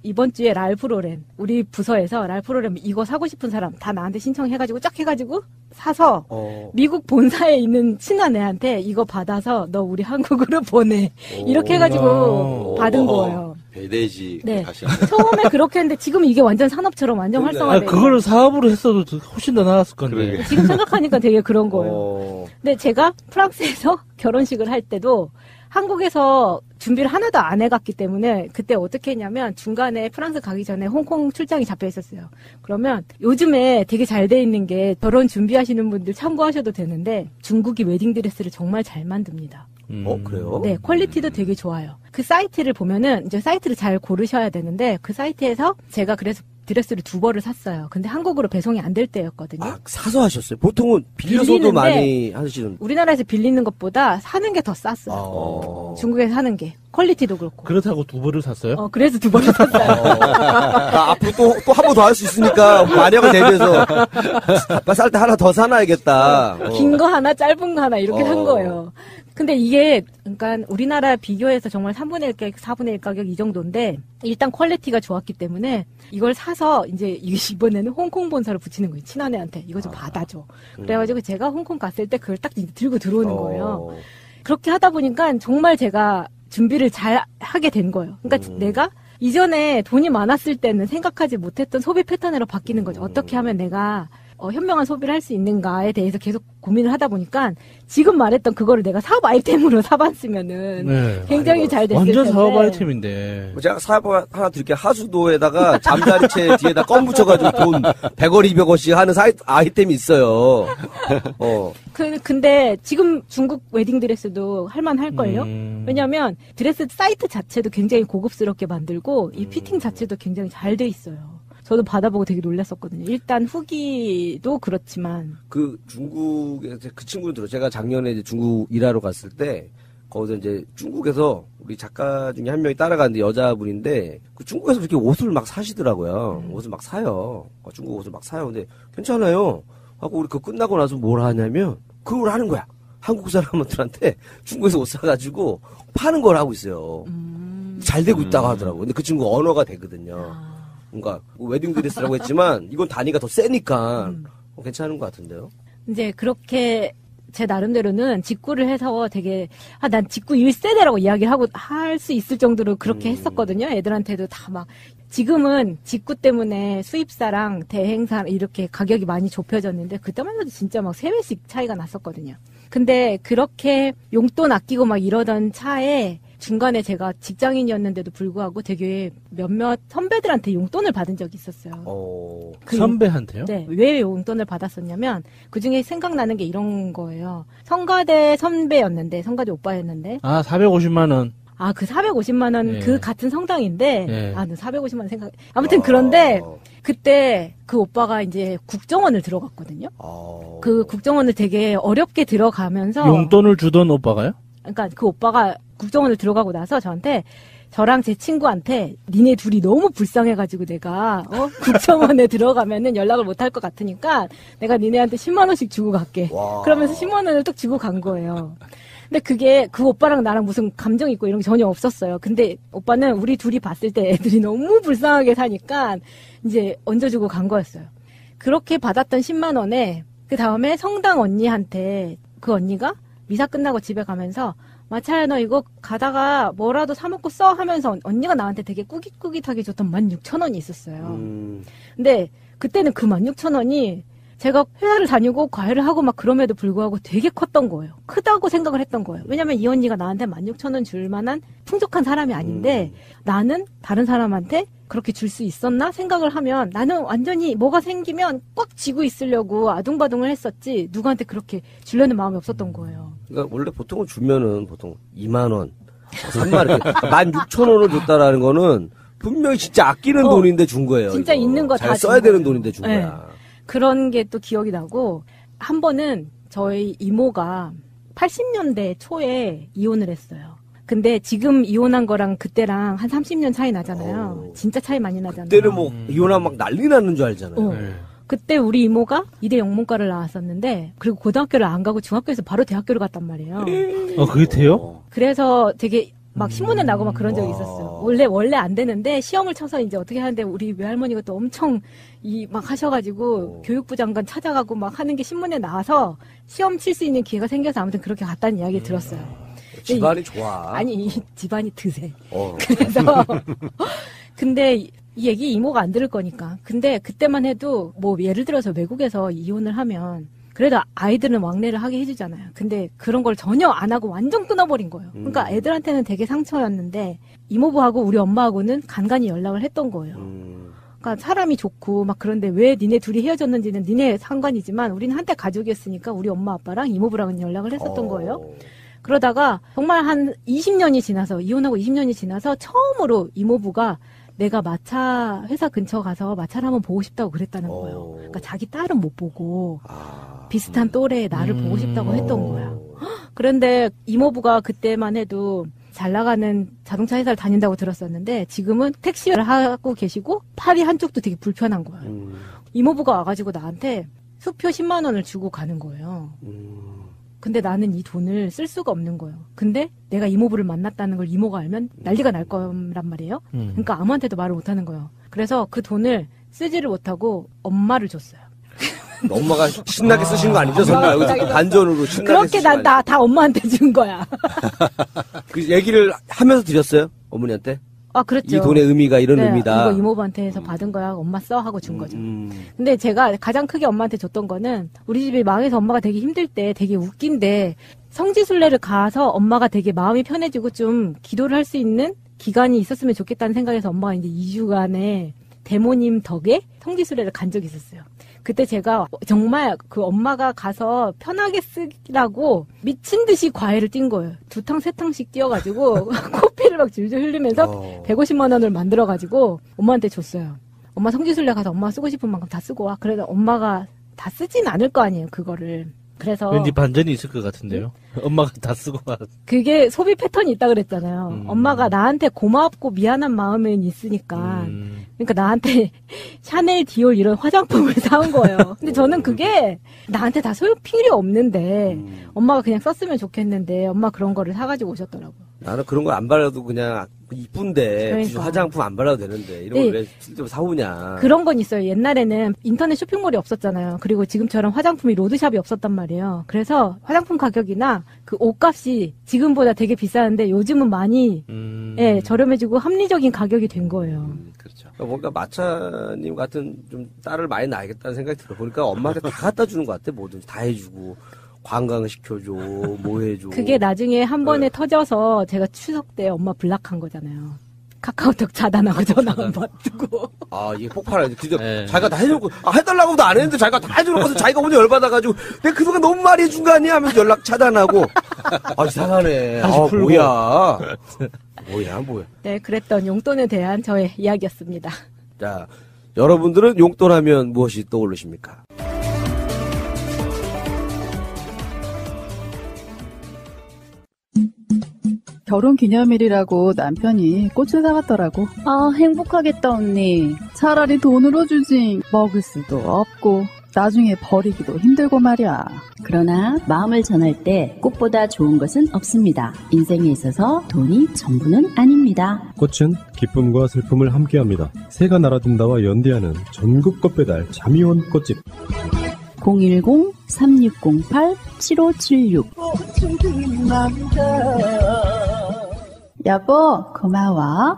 이번 주에 랄프 로렌 우리 부서에서 랄프 로렌 이거 사고 싶은 사람 다 나한테 신청해가지고 쫙 해가지고 사서 미국 본사에 있는 친한 애한테 이거 받아서 너 우리 한국으로 보내 이렇게 해가지고 받은 거예요. 배대지. 네. 처음에 그렇게 했는데 지금 이게 완전 산업처럼 완전 활성화돼요. 그걸 사업으로 했어도 훨씬 더 나았을 건데. 지금 생각하니까 되게 그런 거예요. 근데 제가 프랑스에서 결혼식을 할 때도 한국에서 준비를 하나도 안 해갔기 때문에 그때 어떻게 했냐면 중간에 프랑스 가기 전에 홍콩 출장이 잡혀 있었어요. 그러면 요즘에 되게 잘 돼 있는 게 결혼 준비하시는 분들 참고하셔도 되는데 중국이 웨딩드레스를 정말 잘 만듭니다. 그래요? 네, 퀄리티도 되게 좋아요. 그 사이트를 보면은 이제 사이트를 잘 고르셔야 되는데 그 사이트에서 제가 그래서 드레스를 2벌을 샀어요. 근데 한국으로 배송이 안 될 때였거든요. 아, 사서 하셨어요? 보통은 빌려서도 많이 하시는. 우리나라에서 빌리는 것보다 사는 게 더 쌌어요. 중국에서 사는 게. 퀄리티도 그렇고. 그렇다고 2벌을 샀어요? 그래서 2벌을 샀어요. 앞으로 또 한 번 더 할 수 있으니까 만약을 대비해서 쌀 때 하나 더 사놔야겠다. 긴 거 하나, 짧은 거 하나 이렇게 산 거예요. 근데 이게 그러니까 우리나라 비교해서 정말 3분의 1 가격, 4분의 1 가격 이 정도인데 일단 퀄리티가 좋았기 때문에 이걸 사서 이제 이번에는 홍콩 본사로 붙이는 거예요. 친언니한테 이거 좀 받아줘. 그래가지고 제가 홍콩 갔을 때 그걸 딱 들고 들어오는 거예요. 그렇게 하다 보니까 정말 제가 준비를 잘 하게 된 거예요. 그러니까 내가 이전에 돈이 많았을 때는 생각하지 못했던 소비 패턴으로 바뀌는 거죠. 어떻게 하면 내가 현명한 소비를 할 수 있는가에 대해서 계속 고민을 하다 보니까 지금 말했던 그거를 내가 사업 아이템으로 사봤으면은 굉장히 잘 됐을 텐데. 완전 사업 아이템인데. 제가 사업 하나 드릴게요. 하수도에다가 잠자리채 뒤에다 껌 붙여가지고 돈 100원, 200원씩 하는 아이템이 있어요. 근데 지금 중국 웨딩드레스도 할만할걸요? 왜냐면 드레스 사이트 자체도 굉장히 고급스럽게 만들고 이 피팅 자체도 굉장히 잘 돼 있어요. 저도 받아보고 되게 놀랐었거든요. 일단 후기도 그렇지만. 그 중국에서 그 친구는 들어요. 제가 작년에 이제 중국 일하러 갔을 때, 거기서 이제 중국에서 우리 작가 중에 한 명이 따라가는데 여자분인데, 그 중국에서 이렇게 옷을 막 사시더라고요. 옷을 막 사요. 중국 옷을 막 사요. 근데 괜찮아요. 하고 우리 그거 끝나고 나서 뭘 하냐면, 그걸 하는 거야. 한국 사람들한테 중국에서 옷 사가지고 파는 걸 하고 있어요. 잘 되고 있다고 하더라고요. 근데 그 친구 언어가 되거든요. 뭔가 웨딩드레스라고 했지만 이건 단위가 더 세니까 괜찮은 것 같은데요. 이제 그렇게 제 나름대로는 직구를 해서 되게 난 직구 1세대라고 이야기를 하고 할 수 있을 정도로 그렇게 했었거든요. 애들한테도 다 막 지금은 직구 때문에 수입사랑 대행사 이렇게 가격이 많이 좁혀졌는데 그때만 해도 진짜 막 3배씩 차이가 났었거든요. 근데 그렇게 용돈 아끼고 막 이러던 차에 중간에 제가 직장인이었는데도 불구하고 되게 몇몇 선배들한테 용돈을 받은 적이 있었어요. 선배한테요? 네. 왜 용돈을 받았었냐면 그중에 생각나는 게 이런 거예요. 성가대 선배였는데 성가대 오빠였는데 450만 원. 그 450만 원 네. 그 같은 성당인데 네. 450만 원 생각 아무튼 그런데 그때 그 오빠가 이제 국정원을 들어갔거든요. 그 국정원을 되게 어렵게 들어가면서 용돈을 주던 오빠가요? 그러니까 그 오빠가 국정원을 들어가고 나서 저랑 제 친구한테 니네 둘이 너무 불쌍해가지고 내가 국정원에 들어가면은 연락을 못 할 것 같으니까 내가 니네한테 10만 원씩 주고 갈게. 그러면서 10만 원을 뚝 주고 간 거예요. 근데 그게 그 오빠랑 나랑 무슨 감정 있고 이런 게 전혀 없었어요. 근데 오빠는 우리 둘이 봤을 때 애들이 너무 불쌍하게 사니까 이제 얹어주고 간 거였어요. 그렇게 받았던 10만 원에 그 다음에 성당 언니한테 그 언니가 미사 끝나고 집에 가면서 마차야 너 이거 가다가 뭐라도 사 먹고 써 하면서 언니가 나한테 되게 꾸깃꾸깃하게 줬던 16,000원이 있었어요. 근데 그때는 그 16,000원이 제가 회사를 다니고 과외를 하고 막 그럼에도 불구하고 되게 컸던 거예요. 크다고 생각을 했던 거예요. 왜냐면 이 언니가 나한테 16,000원 줄 만한 풍족한 사람이 아닌데 나는 다른 사람한테 그렇게 줄 수 있었나 생각을 하면 나는 완전히 뭐가 생기면 꽉 쥐고 있으려고 아둥바둥을 했었지 누구한테 그렇게 주려는 마음이 없었던 거예요. 그러니까 원래 보통은 주면은 보통 2만 원, 3만 원, 16,000원을 줬다라는 거는 분명히 진짜 아끼는 돈인데 준 거예요. 진짜 이거. 있는 거 다 써야 되는 돈인데 준 네. 거야. 그런 게 또 기억이 나고 한 번은 저희 이모가 80년대 초에 이혼을 했어요. 근데 지금 이혼한 거랑 그때랑 한 30년 차이 나잖아요. 진짜 차이 많이 나잖아요. 그때는 뭐 이혼하면 막 난리 나는 줄 알잖아요. 그때 우리 이모가 이대 영문과를 나왔었는데 그리고 고등학교를 안 가고 중학교에서 바로 대학교를 갔단 말이에요. 그게 돼요? 그래서 되게 막 신문에 나고 막 그런 적이 있었어요. 원래 안 되는데 시험을 쳐서 이제 어떻게 하는데 우리 외할머니가 또 엄청 막 하셔가지고 교육부 장관 찾아가고 막 하는 게 신문에 나와서 시험 칠 수 있는 기회가 생겨서 아무튼 그렇게 갔다는 이야기 들었어요. 집안이 좋아. 아니 이 집안이 드세. 그래서 근데 이 얘기 이모가 안 들을 거니까. 근데 그때만 해도 뭐 예를 들어서 외국에서 이혼을 하면 그래도 아이들은 왕래를 하게 해주잖아요. 근데 그런 걸 전혀 안 하고 완전 끊어버린 거예요. 그러니까 애들한테는 되게 상처였는데 이모부하고 우리 엄마하고는 간간히 연락을 했던 거예요. 그러니까 사람이 좋고 막 그런데 왜 니네 둘이 헤어졌는지는 니네 상관이지만 우리는 한때 가족이었으니까 우리 엄마 아빠랑 이모부랑은 연락을 했었던 거예요. 그러다가 정말 한 20년이 지나서 이혼하고 20년이 지나서 처음으로 이모부가 내가 마차 회사 근처 가서 마차를 한번 보고 싶다고 그랬다는 거예요. 그러니까 자기 딸은 못 보고 비슷한 또래의 나를 보고 싶다고 했던 거야. 그런데 이모부가 그때만 해도 잘 나가는 자동차 회사를 다닌다고 들었었는데 지금은 택시를 하고 계시고 팔이 한쪽도 되게 불편한 거예요. 이모부가 와가지고 나한테 수표 10만 원을 주고 가는 거예요. 근데 나는 이 돈을 쓸 수가 없는 거예요. 근데 내가 이모부를 만났다는 걸 이모가 알면 난리가 날 거란 말이에요. 그러니까 아무한테도 말을 못 하는 거예요. 그래서 그 돈을 쓰지를 못하고 엄마를 줬어요. 엄마가 신나게 쓰신 거 아니죠? 설마 여기서 반전으로 신나게 그렇게 난 다 엄마한테 준 거야. 그 얘기를 하면서 드렸어요? 어머니한테? 아, 그렇죠. 이 돈의 의미가 이런 네, 의미다. 이거 이모부한테 해서 받은 거야. 엄마 써 하고 준 거죠. 근데 제가 가장 크게 엄마한테 줬던 거는 우리 집이 망해서 엄마가 되게 힘들 때 되게 웃긴데 성지순례를 가서 엄마가 되게 마음이 편해지고 좀 기도를 할 수 있는 기간이 있었으면 좋겠다는 생각에서 엄마가 이제 2주간의 대모님 덕에 성지순례를 간 적이 있었어요. 그때 제가 정말 그 엄마가 가서 편하게 쓰라고 미친 듯이 과외를 뛴 거예요. 2탕, 3탕씩 뛰어가지고 코피를 막 줄줄 흘리면서 150만 원을 만들어가지고 엄마한테 줬어요. 엄마 성지순례 가서 엄마 쓰고 싶은 만큼 다 쓰고 와. 그래도 엄마가 다 쓰진 않을 거 아니에요, 그거를. 그래서 왠지 반전이 있을 것 같은데요. 엄마가 다 쓰고 와. 그게 소비 패턴이 있다 그랬잖아요. 엄마가 나한테 고맙고 미안한 마음은 있으니까. 그러니까 나한테 샤넬, 디올 이런 화장품을 사온 거예요. 근데 저는 그게 나한테 다 소용 필요 없는데 엄마가 그냥 썼으면 좋겠는데 엄마 그런 거를 사가지고 오셨더라고요. 나는 그런 거 안 발라도 그냥 이쁜데 그러니까. 화장품 안 발라도 되는데 이런 걸 왜 실제로 사오냐. 그런 건 있어요. 옛날에는 인터넷 쇼핑몰이 없었잖아요. 그리고 지금처럼 화장품이 로드샵이 없었단 말이에요. 그래서 화장품 가격이나 그 옷값이 지금보다 되게 비싸는데 요즘은 많이 예, 저렴해지고 합리적인 가격이 된 거예요. 그렇죠. 뭔가 마차님 같은 좀 딸을 많이 낳아야겠다는 생각이 들어. 보니까 엄마한테 다 갖다 주는 것 같아. 뭐든지 다 해주고. 관광시켜줘, 뭐 해줘. 그게 나중에 한 번에 터져서 제가 추석 때 엄마 블락한 거잖아요. 카카오톡 차단하고 전화 안 받고. 아, 이게 폭발하지. 진짜 자기가 다 해주고, 해달라고도 안 했는데 자기가 다 해주고서 자기가 혼자 열받아가지고, 내가 그동안 너무 많이 해준 거 아니야? 하면서 연락 차단하고. 아, 이상하네. 뭐야. 뭐야. 네, 그랬던 용돈에 대한 저의 이야기였습니다. 자, 여러분들은 용돈 하면 무엇이 떠오르십니까? 결혼기념일이라고 남편이 꽃을 사왔더라고. 아, 행복하겠다 언니. 차라리 돈으로 주지. 먹을 수도 없고 나중에 버리기도 힘들고 말이야. 그러나 마음을 전할 때 꽃보다 좋은 것은 없습니다. 인생에 있어서 돈이 전부는 아닙니다. 꽃은 기쁨과 슬픔을 함께합니다. 새가 날아든다와 연대하는 전국 꽃배달 자미원 꽃집 010-3608-7576 여보 고마워.